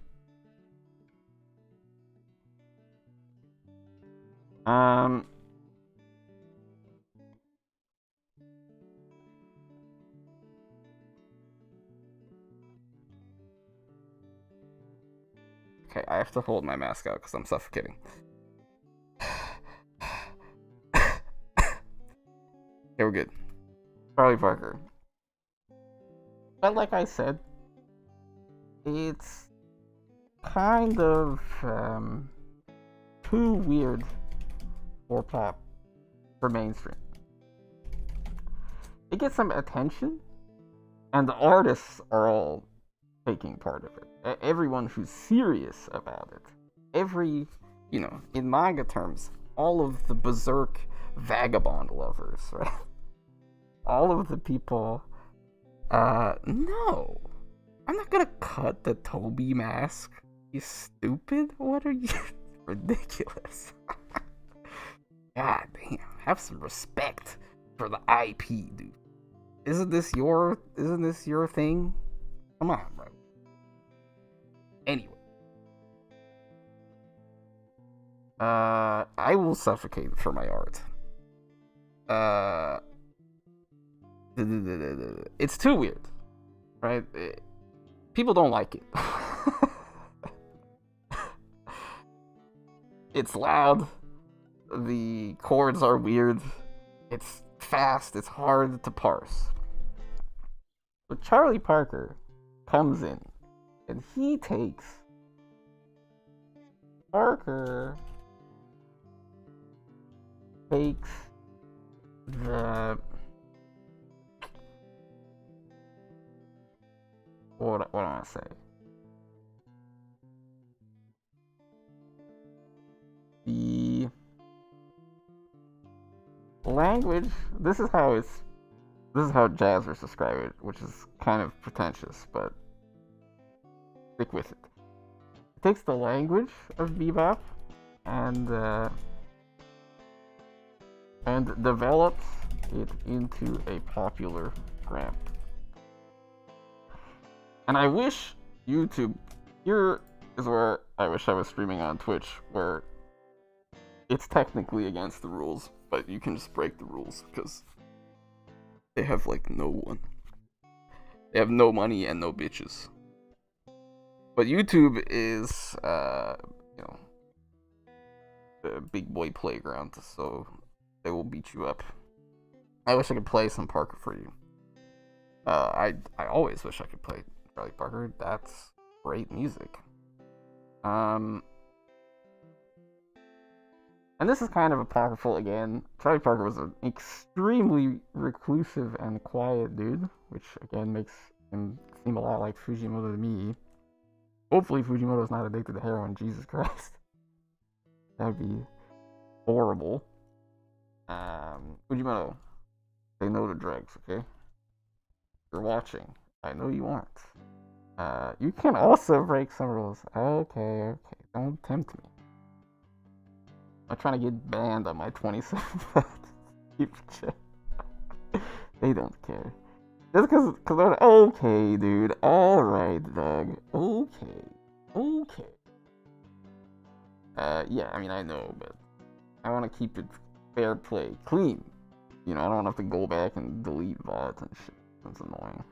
Okay, I have to hold my mask out because I'm suffocating. Okay, we're good. Charlie Parker. But like I said, it's kind of too weird for pop, for mainstream. It gets some attention, and the artists are all taking part of it. Everyone who's serious about it. Every, you know, in manga terms, all of the berserk vagabond lovers, right? All of the people, no. I'm not gonna cut the Toby mask. You stupid? What are you? Ridiculous. God damn. Have some respect for the IP, dude. Isn't this your thing? Come on, bro. Anyway. I will suffocate for my art. It's too weird, right? People don't like it. It's loud. The chords are weird. It's fast. It's hard to parse. But Charlie Parker comes in, and he takes the what do I say? The language. This is how it's This is how jazzers describe it, which is kind of pretentious, but stick with it. It takes the language of bebop and develops it into a popular ramp. And I wish YouTube, here is where I wish I was streaming on Twitch, where it's technically against the rules, but you can just break the rules because they have like no one. They have no money and no bitches. But YouTube is, you know, the big boy playground, so they will beat you up. I wish I could play some Parker for you. I always wish I could play Charlie Parker. That's great music. And this is kind of apocryphal again. Charlie Parker was an extremely reclusive and quiet dude, which again makes him seem a lot like Fujimoto to me. Hopefully Fujimoto's not addicted to heroin, Jesus Christ. That'd be horrible. Fujimoto, say no to drugs, okay? You're watching. I know you aren't. You can also break some rules. Okay. Don't tempt me. I'm trying to get banned on my 27th. They don't care. Just because they're okay, dude. Alright, Doug. Okay. Yeah, I mean, I know, but I want to keep it fair play, clean. You know, I don't want to have to go back and delete VODs and shit. That's annoying.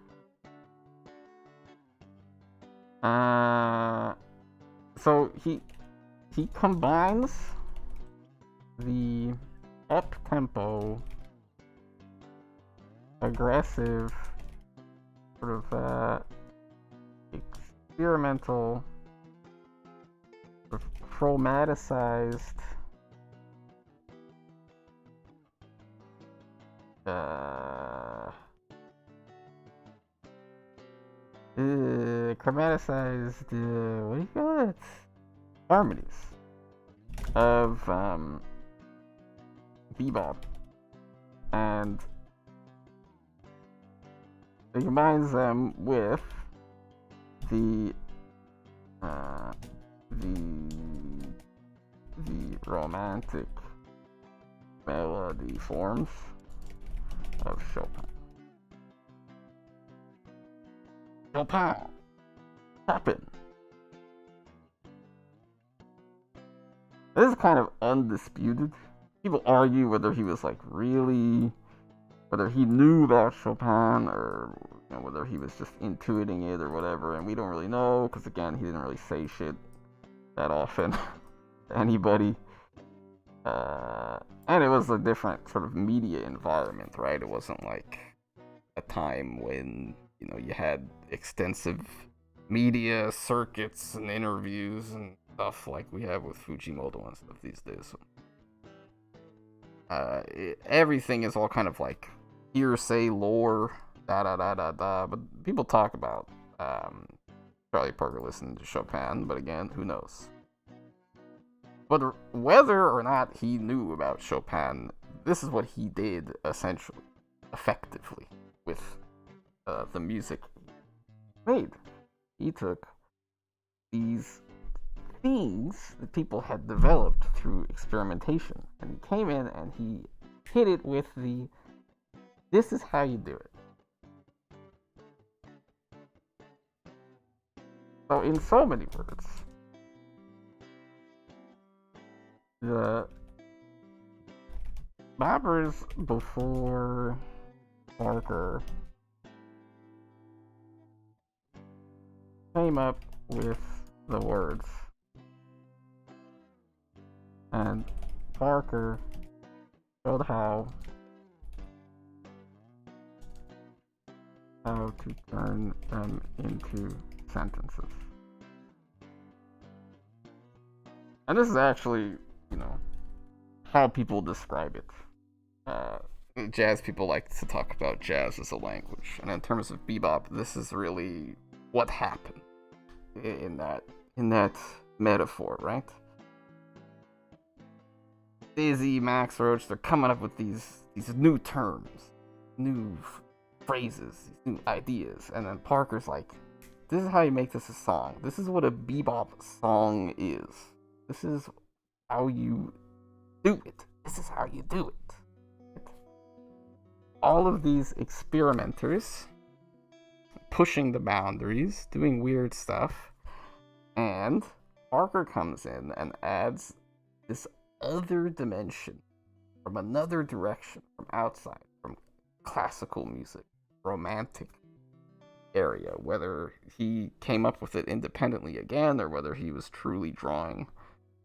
So he combines the up-tempo, aggressive, sort of experimental, sort of chromaticized what do you call it? Harmonies of bebop, and it combines them with the romantic melody forms of Chopin. Chopin. This is kind of undisputed. People argue whether he was like really, whether he knew about Chopin or you know, whether he was just intuiting it or whatever, and we don't really know because again, he didn't really say shit that often to anybody. And it was a different sort of media environment, right? It wasn't like a time when, you know, you had extensive media circuits and interviews and stuff like we have with Fujimoto and stuff these days. So, everything is all kind of like hearsay, lore, but people talk about Charlie Parker listening to Chopin, but again, who knows? But whether or not he knew about Chopin, this is what he did essentially, effectively, with the music he made. He took these things that people had developed through experimentation, and he came in and he hit it with the, this is how you do it. So in so many words, the boppers before Parker came up with the words, and Parker showed how to turn them into sentences. And this is actually, you know, how people describe it. Jazz people like to talk about jazz as a language, and in terms of bebop, this is really what happened in that metaphor, right? Dizzy, Max Roach, they're coming up with these new terms, new phrases, these new ideas, and then Parker's like, this is how you make this a song. This is what a bebop song is. This is how you do it. This is how you do it. All of these experimenters pushing the boundaries, doing weird stuff, and Parker comes in and adds this other dimension from another direction, from outside, from classical music, romantic area, whether he came up with it independently again or whether he was truly drawing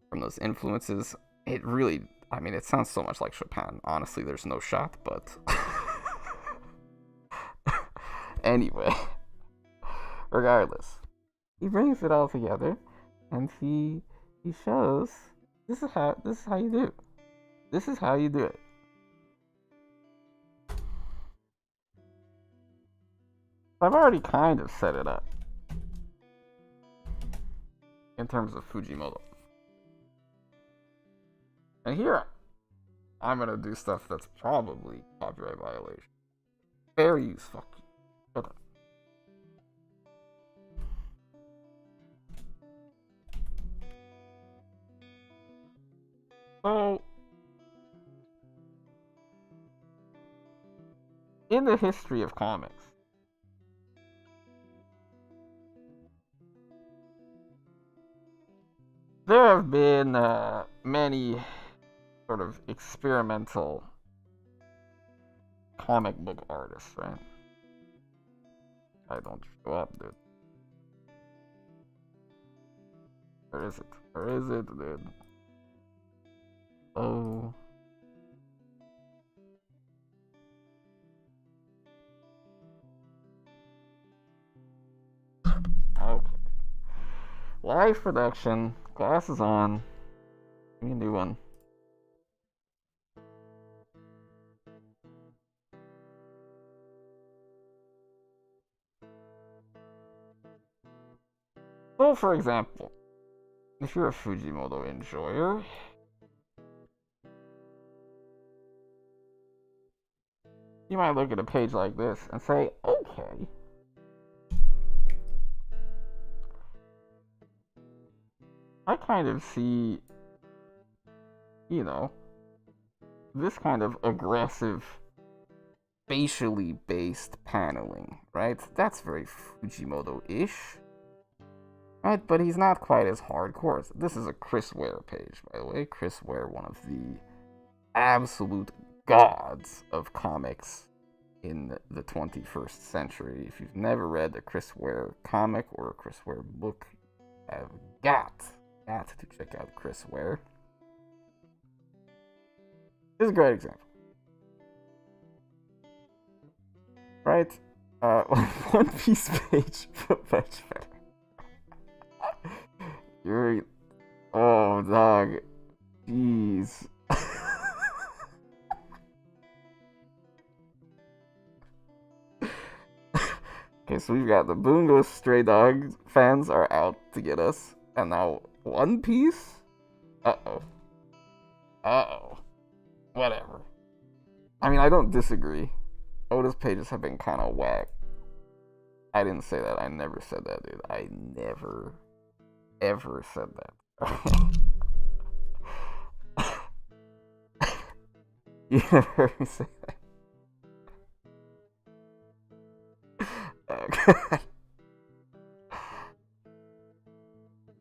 from those influences. It really, I mean, it sounds so much like Chopin. Honestly, there's no shot, but anyway, regardless, he brings it all together and he shows this is how you do it. This is how you do it. I've already kind of set it up in terms of Fujimoto. And here, I'm gonna do stuff that's probably copyright violation. Fair use, fuck you. Shut up. So, in the history of comics, there have been many sort of experimental comic book artists, right? I don't show up, dude. Where is it? Where is it, dude? Oh. Okay. Live production. Glasses on. Give me a new one. So, for example, if you're a Fujimoto enjoyer, you might look at a page like this and say, okay, I kind of see, you know, this kind of aggressive, facially based paneling, right? That's very Fujimoto-ish, right? But he's not quite as hardcore. This is a Chris Ware page, by the way. Chris Ware, one of the absolute gods of comics in the 21st century. If you've never read a Chris Ware comic or a Chris Ware book, I've got to check out Chris Ware. This is a great example. Right? One Piece page, but much better. You're... Oh, dog. Jeez. Okay, so we've got the Bungo Stray Dog fans are out to get us. And now One Piece? Uh-oh. Uh-oh. Whatever. I mean, I don't disagree. Oda's pages have been kind of whack. I didn't say that. I never said that, dude. I never, ever said that. You never heard me say that.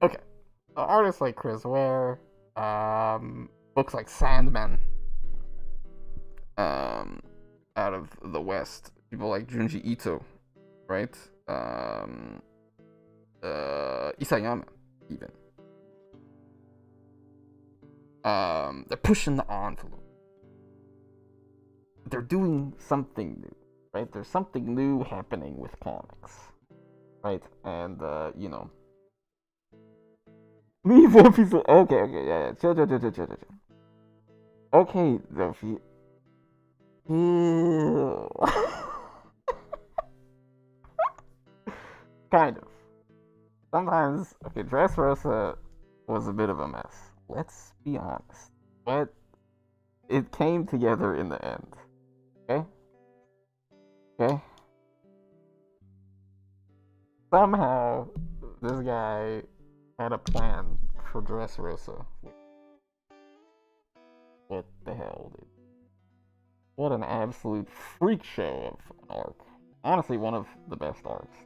Okay. Artists like Chris Ware, books like Sandman, out of the West, people like Junji Ito, right? Isayama, even. They're pushing the envelope. They're doing something new, right? There's something new happening with comics, right? And, you know. Leave One Piece. Okay, yeah. Chill. Okay, Zophie. Ew. Kind of. Sometimes, okay, Dressrosa was a bit of a mess. Let's be honest. But it came together in the end. Okay? somehow this guy had a plan for Dressrosa. What the hell, dude? What an absolute freak show of an arc. Honestly, one of the best arcs.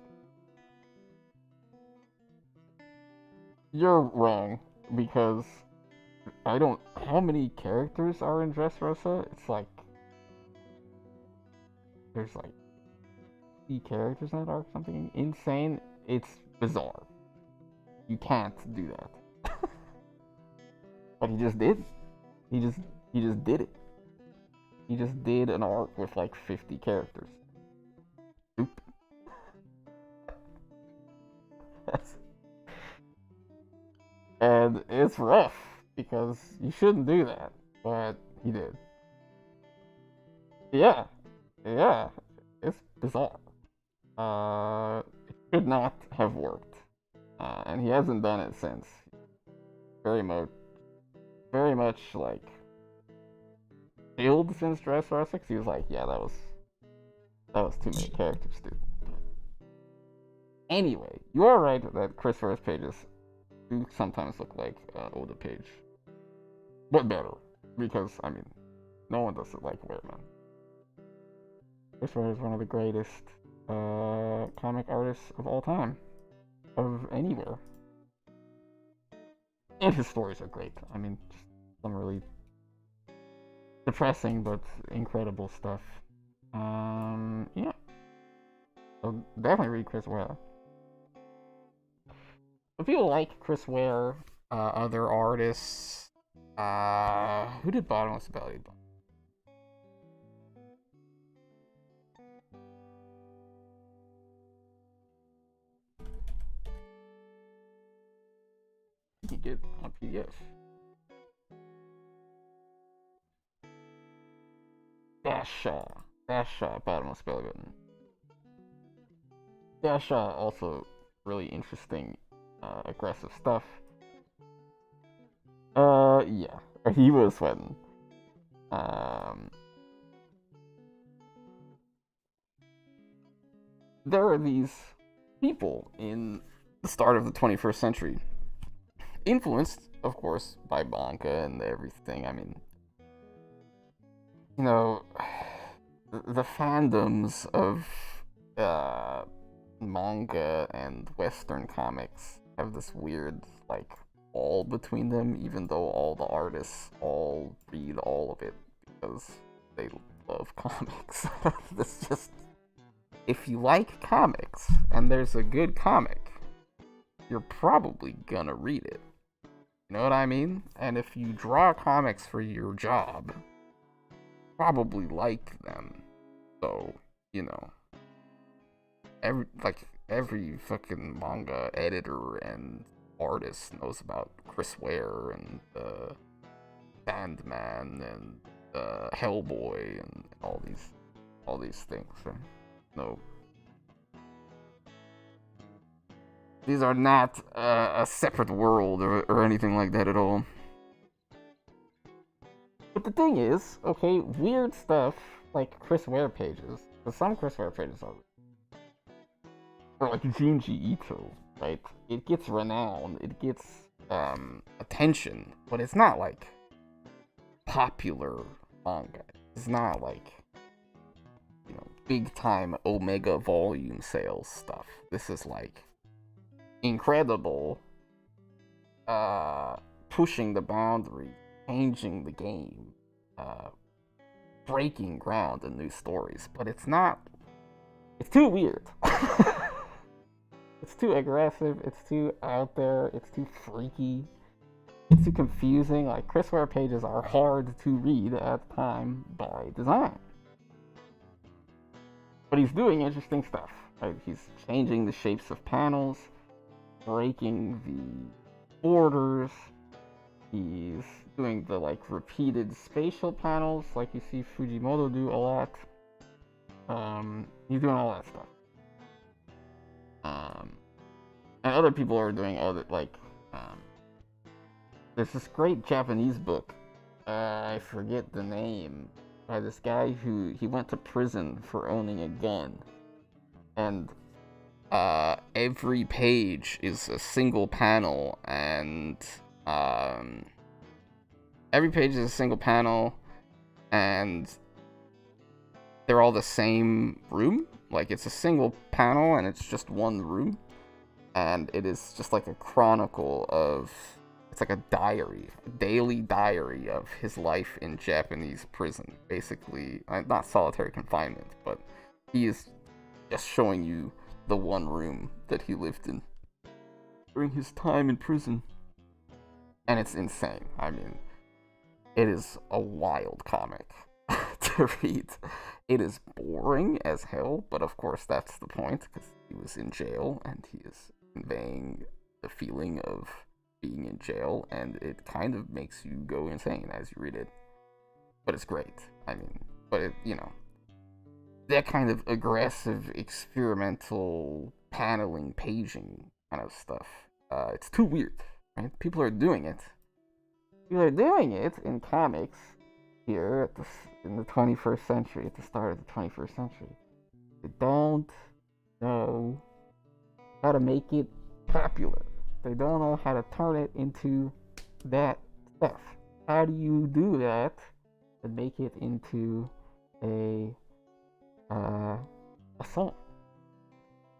You're wrong, because I don't. How many characters are in Dressrosa? It's like. There's like 50 characters in that arc, something insane. It's bizarre. You can't do that. But he just did. He just did it. He just did an arc with like 50 characters. Oop. And it's rough because you shouldn't do that, but he did. Yeah, it's bizarre. It should not have worked, and he hasn't done it since. Very much like failed since Dressrosa 6. He was like, yeah, that was too many characters, dude. Anyway, you are right that Christopher's pages do sometimes look like Oda page, but better, because I mean, no one does it like Weirman. Christopher is one of the greatest comic artists of all time, of anywhere. And his stories are great. I mean, just some really depressing but incredible stuff. Yeah. So definitely read Chris Ware. If people like Chris Ware, other artists, who did Bottomless Belly? You get on PDF. Dash Bottomless Belly Button. Dash also really interesting, aggressive stuff. Yeah, he was sweating. There are these people in the start of the 21st century, influenced, of course, by manga and everything. I mean, you know, the fandoms of manga and Western comics have this weird, like, wall between them, even though all the artists all read all of it because they love comics. That's just. If you like comics and there's a good comic, you're probably gonna read it. You know what I mean? And if you draw comics for your job, probably like them. So, you know, every fucking manga editor and artist knows about Chris Ware and Sandman and Hellboy and all these things. So, no, these are not a separate world or anything like that at all. But the thing is, okay, weird stuff like Chris Ware pages, because some Chris Ware pages are, or like Junji Ito, right? It gets renown, it gets attention, but it's not like popular manga. It's not like, you know, big time Omega volume sales stuff. This is like incredible, pushing the boundary, changing the game, breaking ground in new stories. But it's not. It's too weird. It's too aggressive. It's too out there. It's too freaky. It's too confusing. Like, Chris Ware pages are hard to read at the time by design. But he's doing interesting stuff. Right? He's changing the shapes of panels, breaking the borders. He's doing the like repeated spatial panels, like you see Fujimoto do a lot. He's doing all that stuff. And other people are doing other, like, there's this great Japanese book, I forget the name, by this guy who, he went to prison for owning a gun. And every page is a single panel, and every page is a single panel, and they're all the same room. Like, it's a single panel, and it's just one room, and it is just like a chronicle of, it's like a diary, a daily diary of his life in Japanese prison. Basically, not solitary confinement, but he is just showing you the one room that he lived in during his time in prison. And it's insane. I mean, it is a wild comic to read. It is boring as hell, but of course that's the point, because he was in jail and he is conveying the feeling of being in jail, and it kind of makes you go insane as you read it. But it's great. I mean, but it, you know, that kind of aggressive, experimental paneling, paging kind of stuff. It's too weird, right? People are doing it. People are doing it in comics here in the 21st century, at the start of the 21st century. They don't know how to make it popular. They don't know how to turn it into that stuff. How do you do that and make it into a song?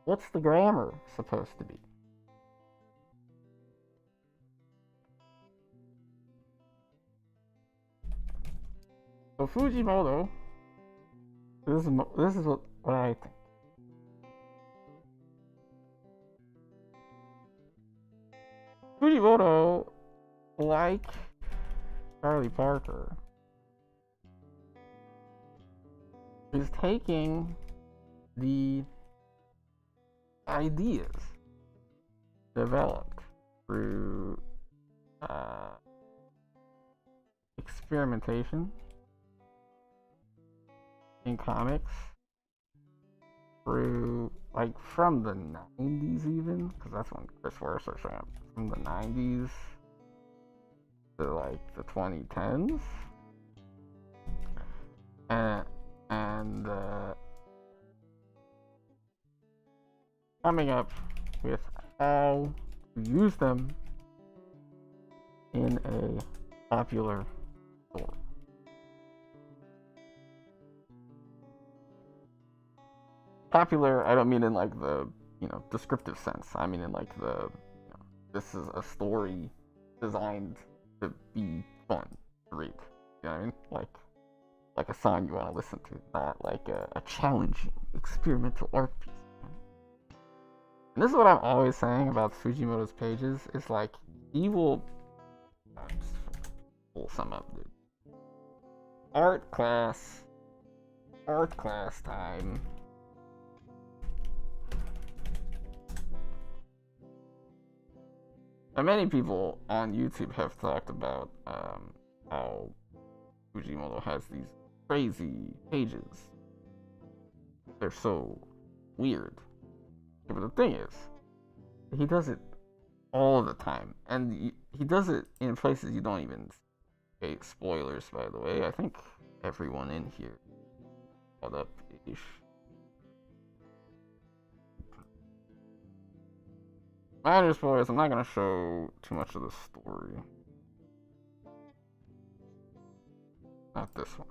What's the grammar supposed to be? So Fujimoto, this is what I think. Fujimoto, like Charlie Parker, is taking the ideas developed through experimentation in comics, through, like, from the 90s even, because that's when Chris Ware started showing up, from the 90s to like the 2010s, and coming up with how to use them in a popular story. Popular, I don't mean in like the, you know, descriptive sense. I mean in like the, you know, this is a story designed to be fun to read. You know what I mean? Like a song you want to listen to, not like a challenging experimental art piece. And this is what I'm always saying about Fujimoto's pages, is like, he will, just pull some up, dude. Art class time. And many people on YouTube have talked about how Fujimoto has these crazy pages. They're so weird. But the thing is, he does it all the time, and he does it in places you don't even. Okay, spoilers, by the way. I think everyone in here caught up ish. Minor spoilers. I'm not gonna show too much of the story. Not this one.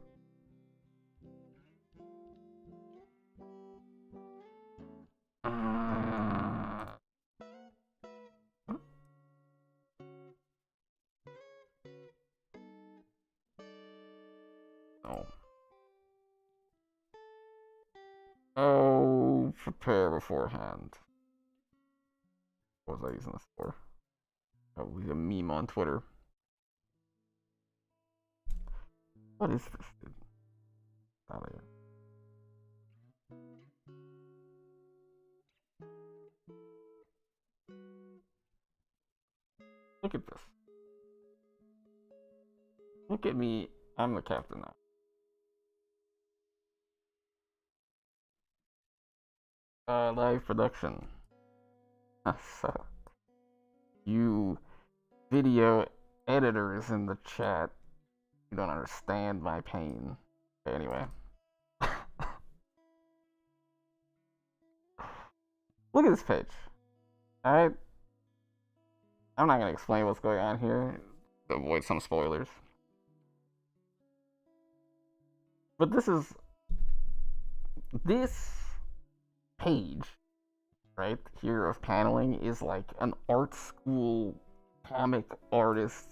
No. Oh, prepare beforehand. What was I using this for? Probably a meme on Twitter. What is this, dude? Out of here. Look at this. Look at me. I'm the captain now. Live production. So, you video editors in the chat, you don't understand my pain. Okay, anyway. Look at this page. Alright? I'm not gonna explain what's going on here to avoid some spoilers. But this page right here of paneling is like an art school comic artist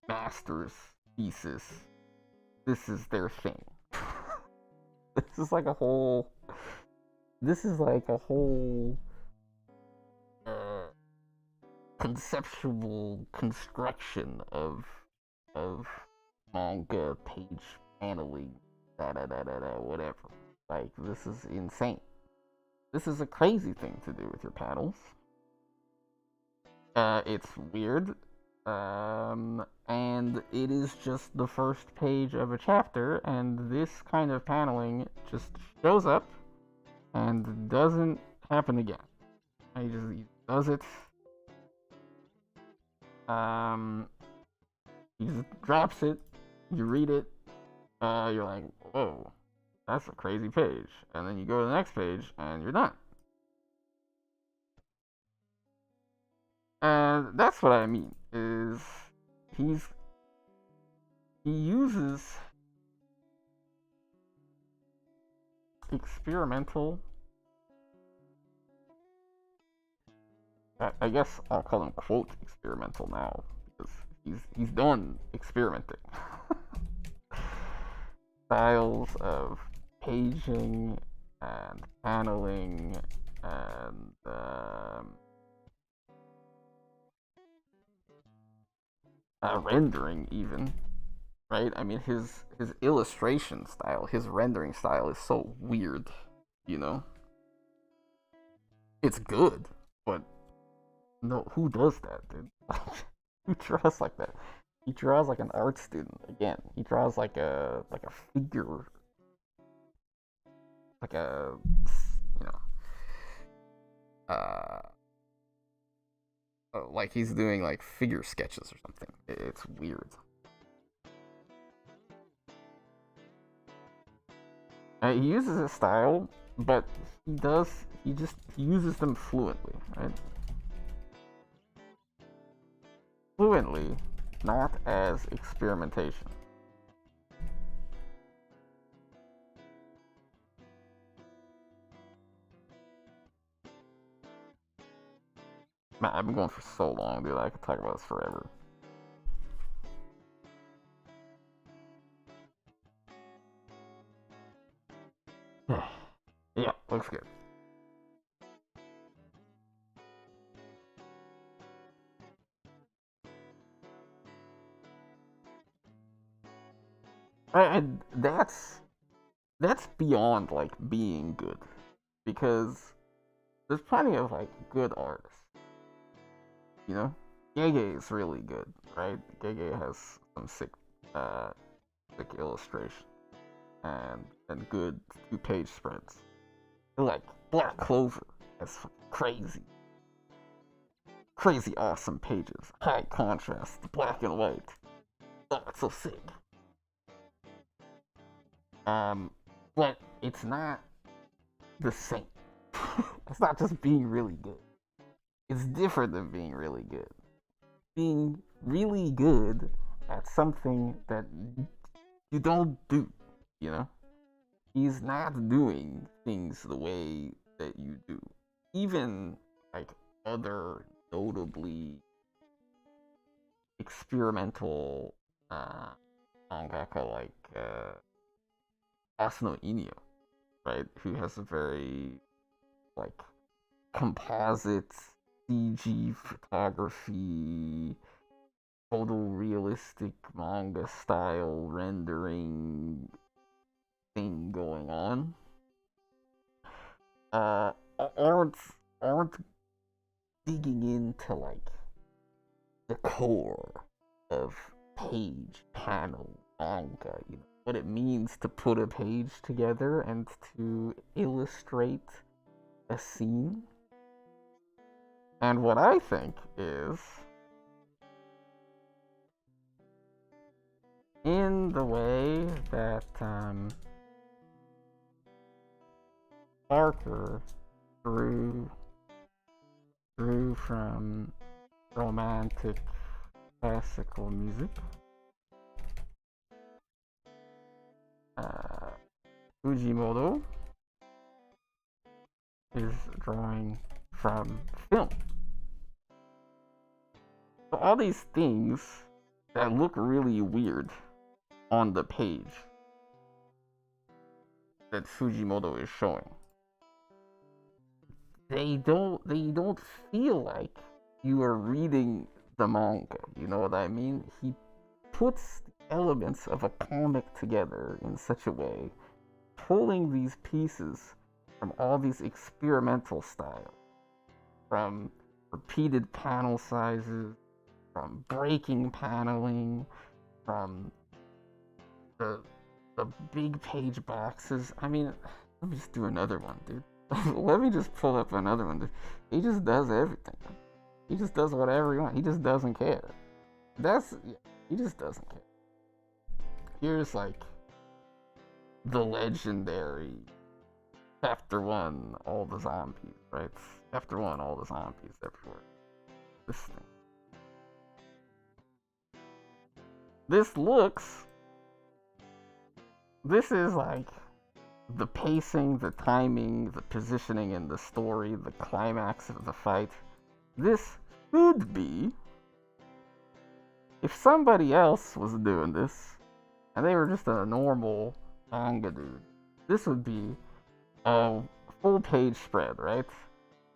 master's thesis. This is their thing. This is like a whole conceptual construction of manga page paneling, whatever. Like, this is insane. This is a crazy thing to do with your panels. It's weird. And it is just the first page of a chapter, and this kind of paneling just shows up and doesn't happen again. He does it. He just drops it. You read it. You're like, whoa, that's a crazy page. And then you go to the next page, and you're done. And that's what I mean. Is he uses experimental. I guess I'll call him quote experimental now because he's done experimenting. Styles of paging and paneling and rendering even, right? I mean his illustration style, his rendering style is so weird, you know? It's good, but no, who does that, dude? Who draws like that? He draws like an art student again. He draws like a figure, like a, you know, like he's doing like figure sketches or something. It's weird. He uses his style, but he just uses them fluently, right? Fluently, not as experimentation. Man, I've been going for so long, dude. I could talk about this forever. Yeah, looks good. And that's beyond like being good, because there's plenty of like good artists. You know, Gege is really good, right? Gege has some sick illustration and good 2-page spreads. Like Black Clover has crazy awesome pages, high contrast, black and white. Oh, it's so sick. But it's not the same. It's not just being really good. It's different than being really good. Being really good at something that you don't do, you know? He's not doing things the way that you do. Even like other notably experimental mangaka like Asano Inyo, right? Who has a very like composite CG photography, photorealistic manga style rendering thing going on. Aren't digging into like the core of page panel manga, you know, what it means to put a page together and to illustrate a scene. And what I think is, in the way that Parker grew from romantic classical music. Fujimoto is drawing from film. So all these things that look really weird on the page that Fujimoto is showing, they don't feel like you are reading the manga. You know what I mean? He puts the elements of a comic together in such a way, pulling these pieces from all these experimental styles, from repeated panel sizes, from breaking paneling, from the big page boxes. I mean, let me just do another one, dude. Let me just pull up another one, dude. He just does everything. He just does whatever he wants. He just doesn't care. He just doesn't care. Here's like the legendary Chapter 1, all the zombies, right? Chapter 1, all the zombies everywhere. This thing. This is like the pacing, the timing, the positioning in the story, the climax of the fight. This should be, if somebody else was doing this, and they were just a normal manga dude, this would be a full page spread, right?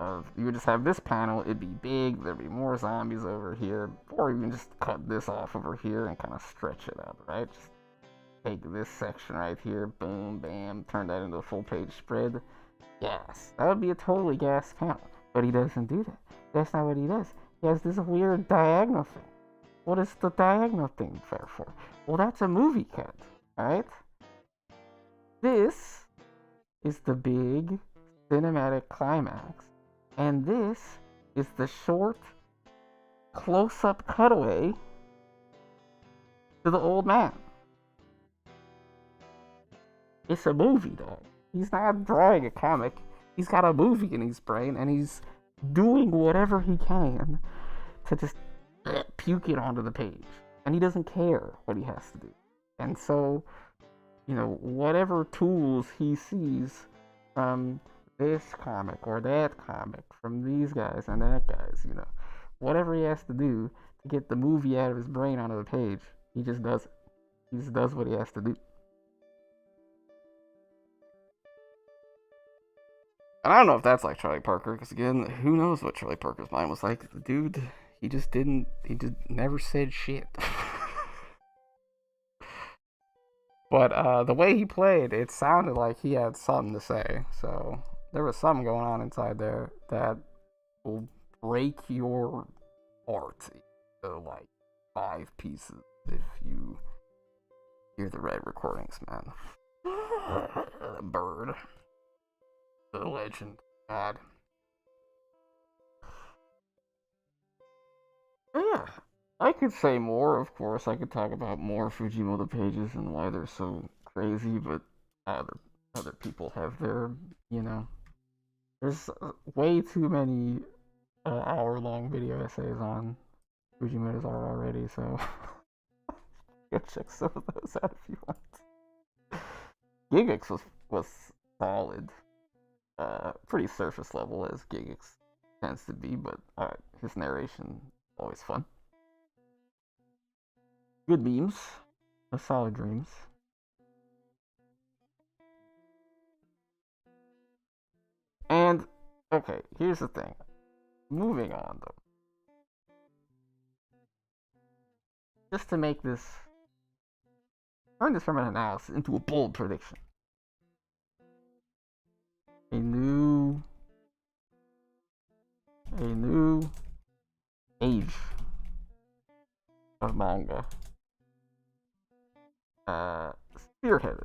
You would just have this panel, it'd be big, there'd be more zombies over here, or you can just cut this off over here and kind of stretch it out, right? Just take this section right here, boom, bam, turn that into a full page spread. Yes, that would be a totally gas panel, but he doesn't do that. That's not what he does. He has this weird diagonal thing. What is the diagonal thing fair for? Well, that's a movie cut, alright? This is the big cinematic climax, and this is the short close-up cutaway to the old man. It's a movie, dog. He's not drawing a comic. He's got a movie in his brain, and he's doing whatever he can to just puke it onto the page. And he doesn't care what he has to do. And so, you know, whatever tools he sees from this comic or that comic, from these guys and that guys, you know, whatever he has to do to get the movie out of his brain onto the page, he just does it. He just does what he has to do. And I don't know if that's like Charlie Parker, because again, who knows what Charlie Parker's mind was like. The dude, he just never said shit. But the way he played, it sounded like he had something to say. So there was something going on inside there that will break your heart into like 5 pieces if you hear the right recordings, man. The bird. The legend. God. But yeah. I could say more, of course. I could talk about more Fujimoto pages and why they're so crazy, but other people have their, you know, there's way too many hour-long video essays on Fujimoto's art already, so go check some of those out if you want. Gigax was solid, pretty surface level as Gigax tends to be, but his narration always fun. Good memes, solid dreams. And, okay, here's the thing. Moving on, though. Just to make this, turn this from an analysis into a bold prediction. A new age of manga. Spearheaded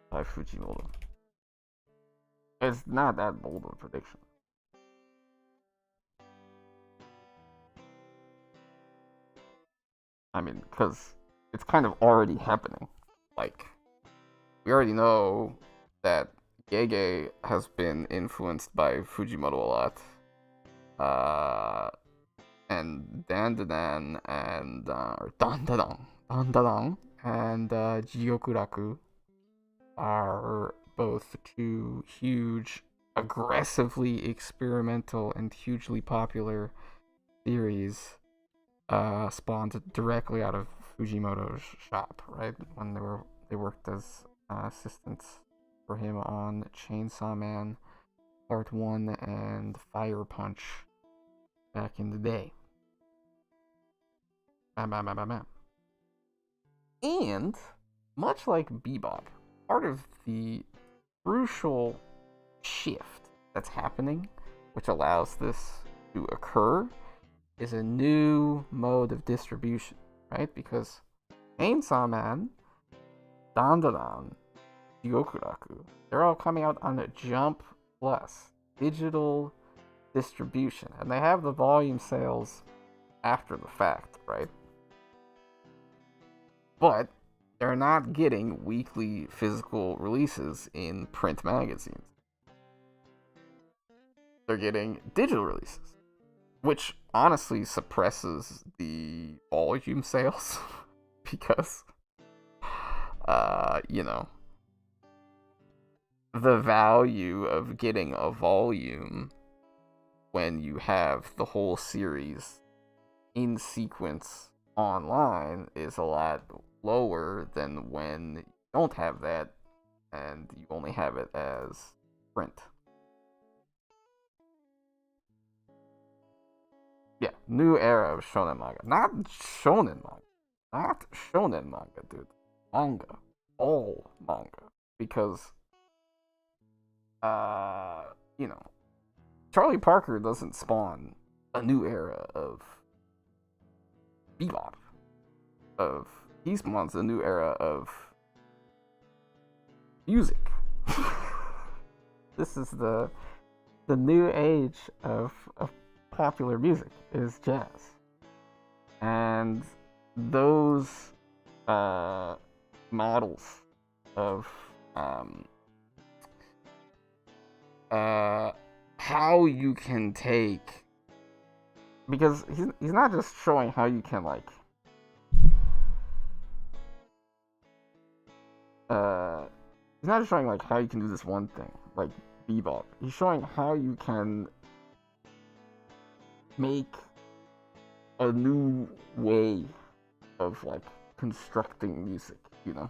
by Fujimoto. It's not that bold of a prediction. I mean, because it's kind of already happening. Like, we already know that Gege has been influenced by Fujimoto a lot. And Dandadan and or Dandadan and Jiokuraku are both two huge, aggressively experimental and hugely popular series spawned directly out of Fujimoto's shop, right? When they worked as assistants for him on Chainsaw Man Part 1 and Fire Punch back in the day. Bam, bam, bam, bam, bam. And, much like Bebop, part of the crucial shift that's happening, which allows this to occur, is a new mode of distribution, right? Because Chainsaw Man, Dandadan, Gyokuraku, they're all coming out on a Jump Plus digital distribution, and they have the volume sales after the fact, right? But they're not getting weekly physical releases in print magazines. They're getting digital releases, which honestly suppresses the volume sales because, you know, the value of getting a volume when you have the whole series in sequence online is a lot lower than when you don't have that and you only have it as print. Yeah, new era of shonen manga. Not shonen manga. Not shonen manga, dude. Manga. All manga. Because, you know, Charlie Parker doesn't spawn a new era of Bebop. He spawns a new era of music. This is the new age of popular music is jazz, and those models of how you can take, because he's not just showing how you can like he's not just showing like how you can do this one thing like Bebop. He's showing how you can make a new way of like constructing music, you know.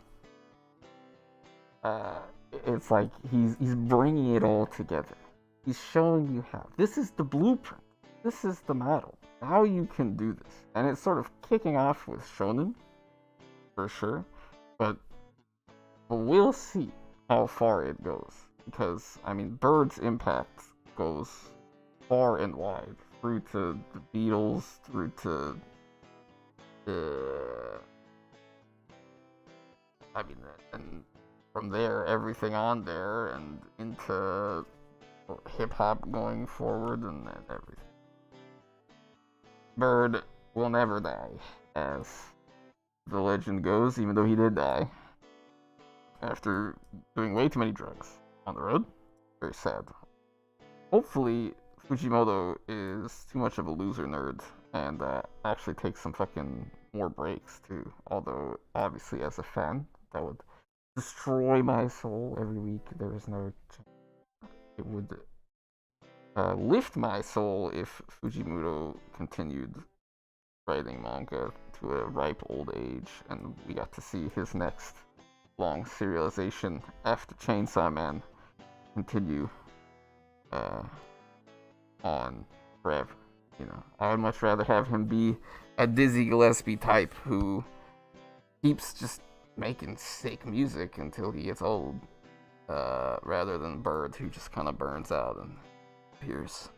It's like he's bringing it all together. He's showing you how. This is the blueprint. This is the model. How you can do this, and it's sort of kicking off with shonen, for sure. But we'll see how far it goes, because I mean, Bird's impact goes far and wide, through to the Beatles, through to I mean, and from there, everything on there, and into hip hop going forward, and everything. Bird will never die, as the legend goes, even though he did die after doing way too many drugs on the road. Very sad. Hopefully, Fujimoto is too much of a loser nerd and actually takes some fucking more breaks too. Although, obviously, as a fan, that would destroy my soul every week. There is no chance. It would lift my soul if Fujimoto continued writing manga to a ripe old age and we got to see his next long serialization after Chainsaw Man continue on forever. You know, I would much rather have him be a Dizzy Gillespie type who keeps just making sick music until he gets old, rather than Bird who just kind of burns out and appears.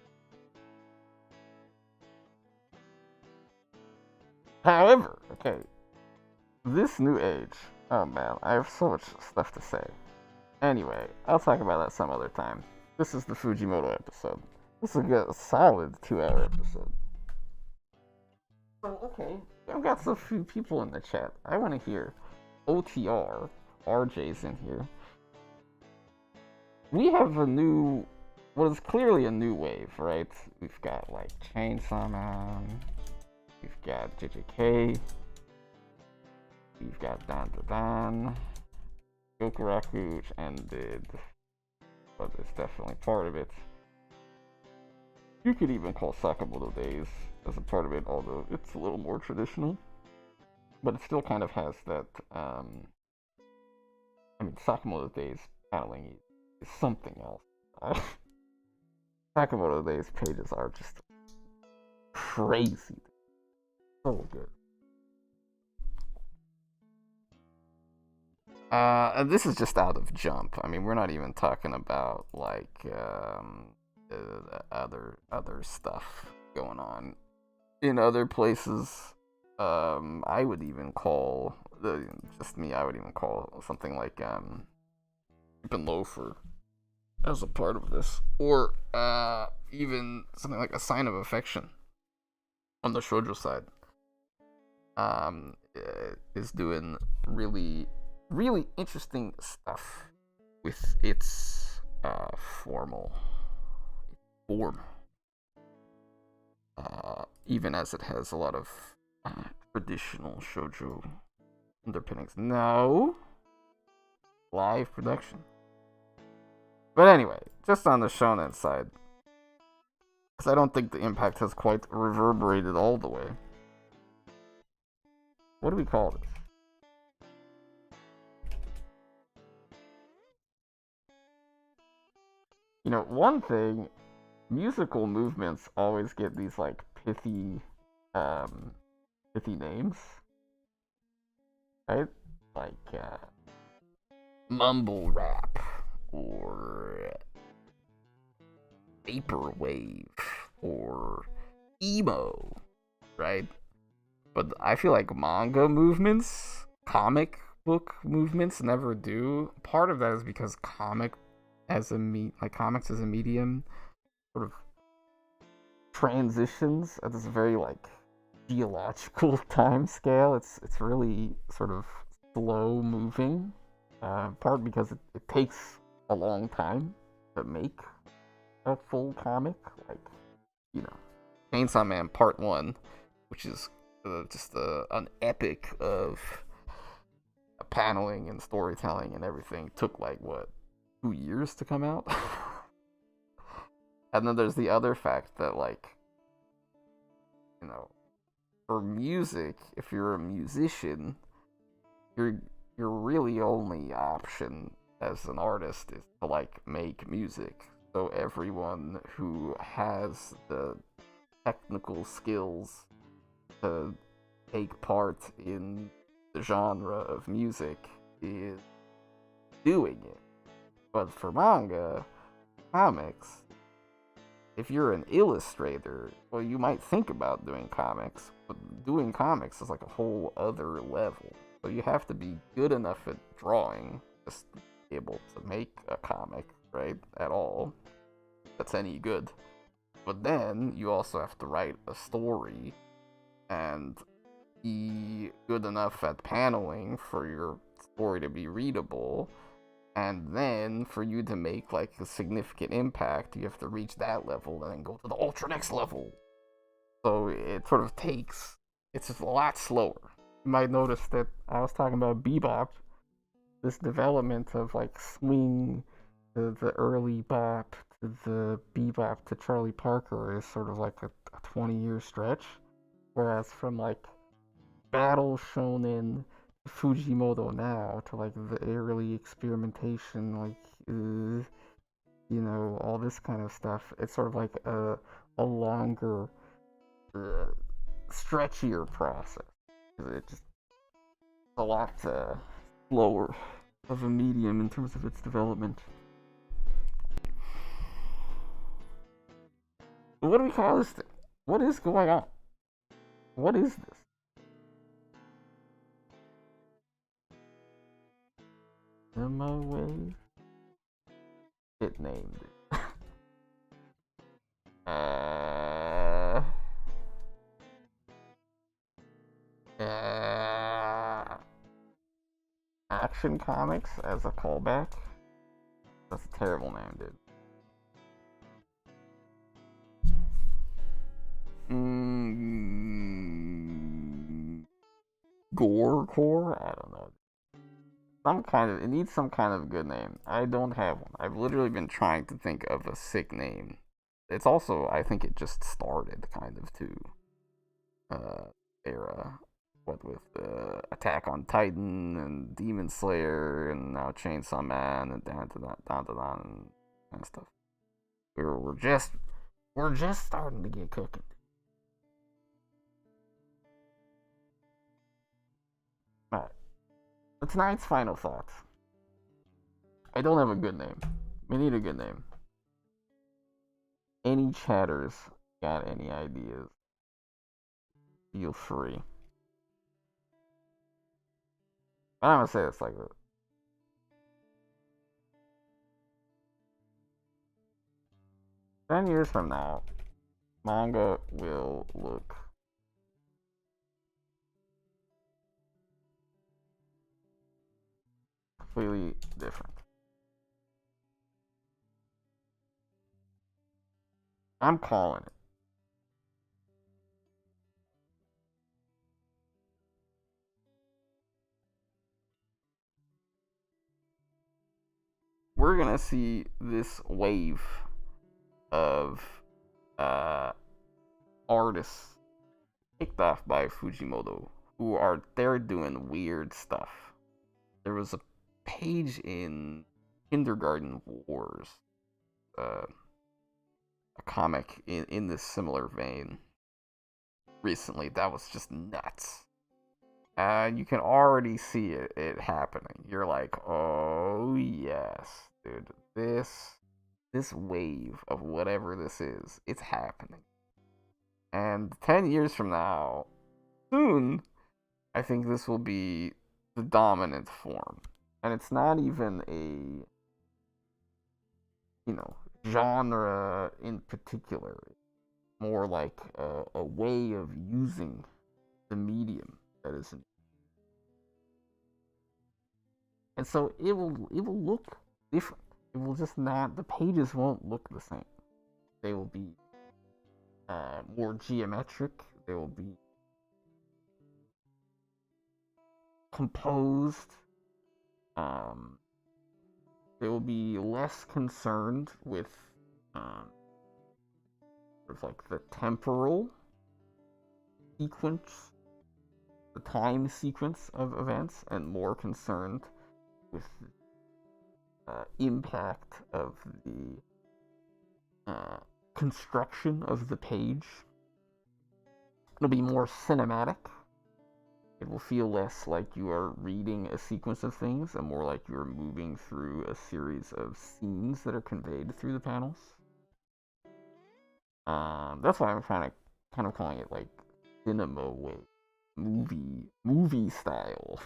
However, okay, this new age, oh man, I have so much stuff to say. Anyway, I'll talk about that some other time. This is the Fujimoto episode. This will get a solid 2-hour episode. So, okay, I've got some few people in the chat. I want to hear OTR, RJ's in here. we have a new, what is clearly a new wave, right? We've got like Chainsaw Man, we've got JJK, we've got Dan Da Dan, Gokuraku, which ended, but it's definitely part of it. You could even call Sakamoto Days as a part of it, although it's a little more traditional. But it still kind of has that, I mean, Sakamoto Days paneling is something else. Sakamoto Days pages are just crazy. So good. And this is just out of Jump. I mean, we're not even talking about like other stuff going on in other places. I would even call just me. I would even call something like Keepin' Loafer as a part of this, or even something like A Sign of Affection on the shoujo side. Is doing really interesting stuff with its form, even as it has a lot of traditional shoujo underpinnings. No, live production. But anyway, just on the shonen side, because I don't think the impact has quite reverberated all the way. What do we call this? You know, one thing, musical movements always get these like pithy names, right? Like mumble rap or vaporwave or emo, right? But I feel like manga movements, comic book movements never do. Part of that is because comics as a medium sort of transitions at this very like geological time scale. It's really sort of slow moving. Part because it takes a long time to make a full comic, like, you know, Chainsaw Man Part 1, which is just an epic of paneling and storytelling and everything, took like what, 2 years to come out. And then there's the other fact that, like, you know, for music, if you're a musician, your really only option as an artist is to like make music. So everyone who has the technical skills to take part in the genre of music is doing it. But for manga, comics, if you're an illustrator, well, you might think about doing comics, but doing comics is like a whole other level. So you have to be good enough at drawing just to be able to make a comic, right, at all, that's any good. But then you also have to write a story and be good enough at paneling for your story to be readable. And then for you to make like a significant impact, you have to reach that level and then go to the ultra next level. So it sort of takes, it's just a lot slower. You might notice that I was talking about bebop, this development of like swing, the early bop to the bebop to Charlie Parker is sort of like a 20-year stretch. Whereas from like battle shonen Fujimoto now to like the early experimentation, like you know, all this kind of stuff, it's sort of like a longer, stretchier process. It's just a lot slower of a medium in terms of its development. What do we call this thing? What is going on? What is this? Demo wave? It named it. Action Comics as a callback. That's a terrible name, dude. Gorecore? I don't know. It needs some kind of good name. I don't have one. I've literally been trying to think of a sick name. It's also, I think it just started kind of to era. What with Attack on Titan and Demon Slayer and now Chainsaw Man and down and stuff. We're just starting to get cooking. Alright. But tonight's final thoughts. I don't have a good name. We need a good name. Any chatters got any ideas? Feel free. I'm gonna say this like this. "10 years from now, manga will look completely different." I'm calling it. We're gonna see this wave of artists kicked off by Fujimoto who are there doing weird stuff. There was a page in Kindergarten Wars, a comic in this similar vein recently that was just nuts. You can already see it happening. You're like, oh yes, dude, this wave of whatever this is, it's happening. And 10 years from now, soon, I think this will be the dominant form. And it's not even a, genre in particular. More like a way of using the medium that is in. And so it will look different. It will just not, the pages won't look the same. They will be more geometric. They will be composed. They will be less concerned with sort of like the temporal sequence, the time sequence of events, and more concerned with the impact of the construction of the page. It'll be more cinematic. It will feel less like you are reading a sequence of things and more like you are moving through a series of scenes that are conveyed through the panels. That's why I'm kind of calling it like cinema way, movie style.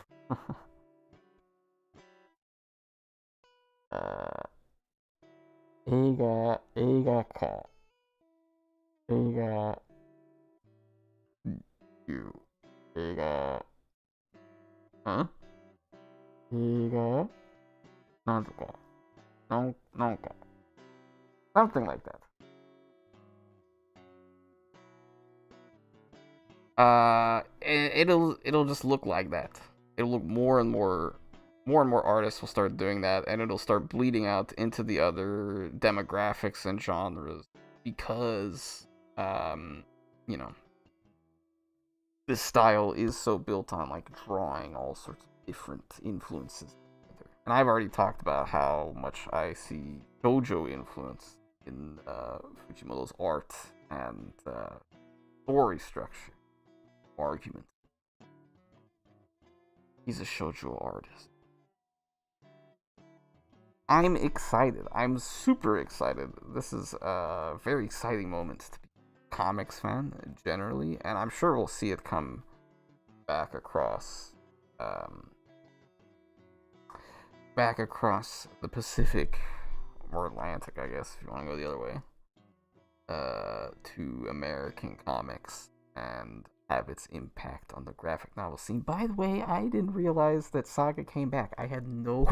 MANGAKA. Huh? なんとか。なんか。Something like that. It'll just look like that. It'll look more and more artists will start doing that, and it'll start bleeding out into the other demographics and genres because, this style is so built on like drawing all sorts of different influences together. And I've already talked about how much I see shoujo influence in Fujimoto's art and story structure, argument. He's a shoujo artist. I'm excited. I'm super excited. This is a very exciting moment to be a comics fan generally, and I'm sure we'll see it come back across the Pacific or Atlantic, I guess, if you want to go the other way, to American comics and have its impact on the graphic novel scene. By the way, I didn't realize that Saga came back. I had no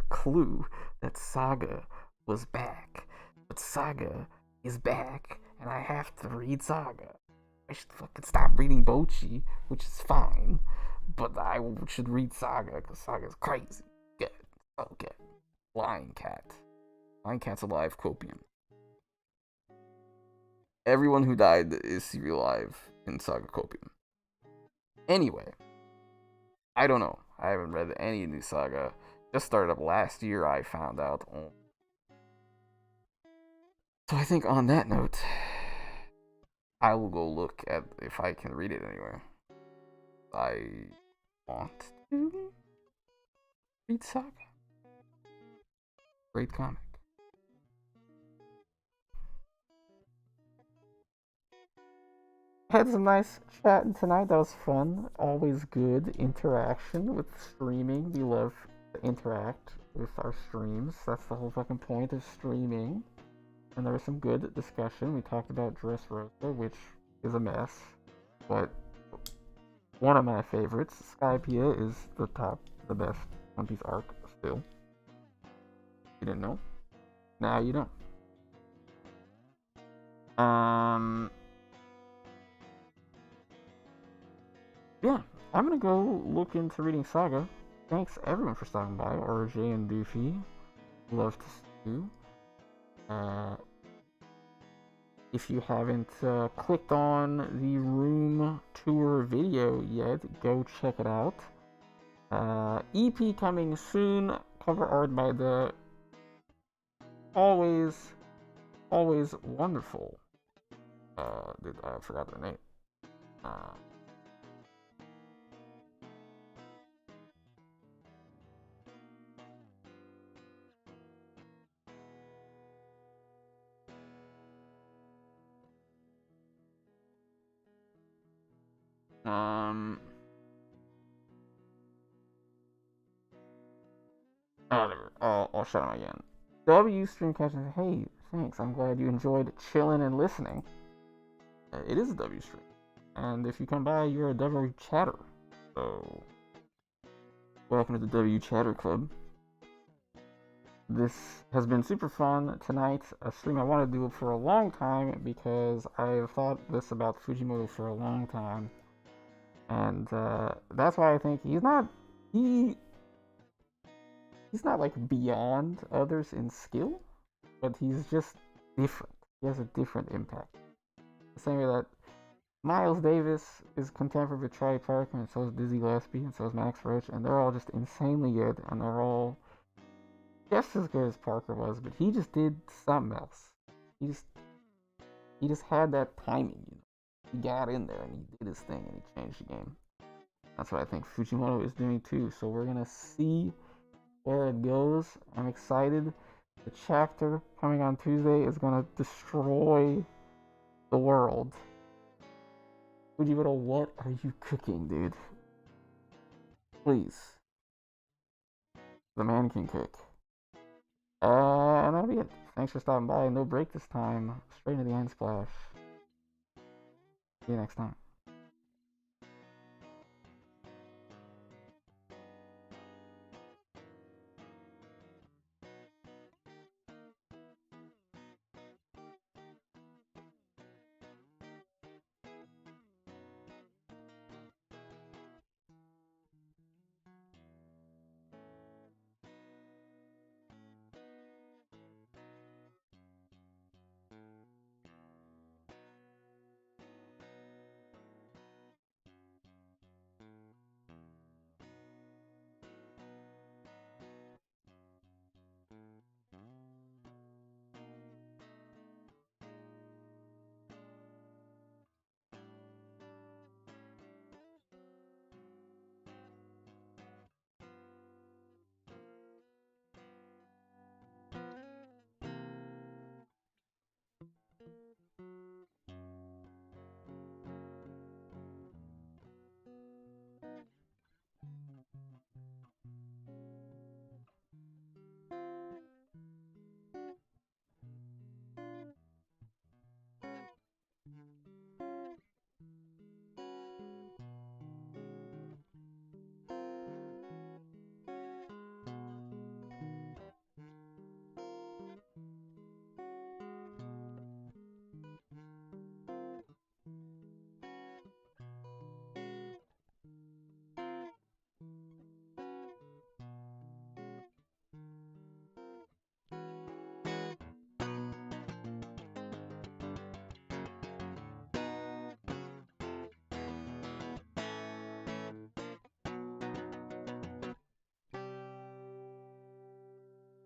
clue that Saga was back. But Saga is back, and I have to read Saga. I should fucking stop reading Bochi, which is fine, but I should read Saga, because Saga's crazy. Good. So good. Lion Cat. Lion Cat's alive, Copium. Everyone who died is alive in Saga Copium. Anyway, I don't know. I haven't read any new Saga. Just started up last year, I found out. So I think on that note, I will go look at if I can read it anywhere. I want to read Saga. Great comic. Had some nice chatting tonight. That was fun. Always good interaction with streaming. We love to interact with our streams. That's the whole fucking point of streaming. And there was some good discussion. We talked about Dressrosa, which is a mess, but one of my favorites. Skypiea is the best One Piece arc still. You didn't know? Now you know. Yeah, I'm gonna go look into reading Saga. Thanks everyone for stopping by. RJ and Doofy, love to see you. If you haven't clicked on the room tour video yet, go check it out. EP coming soon. Cover art by the always wonderful. I forgot their name. I'll shut him again. W Streamcast says, hey, thanks. I'm glad you enjoyed chilling and listening. It is a W stream, and if you come by, you're a W chatter. So, welcome to the W Chatter Club. This has been super fun tonight. A stream I want to do for a long time because I've thought this about Fujimoto for a long time, and that's why I think he's not like beyond others in skill, but he's just different. He has a different impact. The same way that Miles Davis is contemporary with Charlie Parker, and so is Dizzy Gillespie, and so is Max Roach, and they're all just insanely good, and they're all just as good as Parker was, but he just did something else. He just had that timing, you know. He got in there and he did his thing and he changed the game. That's what I think Fujimoto is doing too. So we're gonna see where it goes. I'm excited. The chapter coming on Tuesday is gonna destroy the world. Fujimoto, what are you cooking, dude? Please. The man can cook. And that'll be it. Thanks for stopping by. No break this time. Straight into the end splash. See you next time.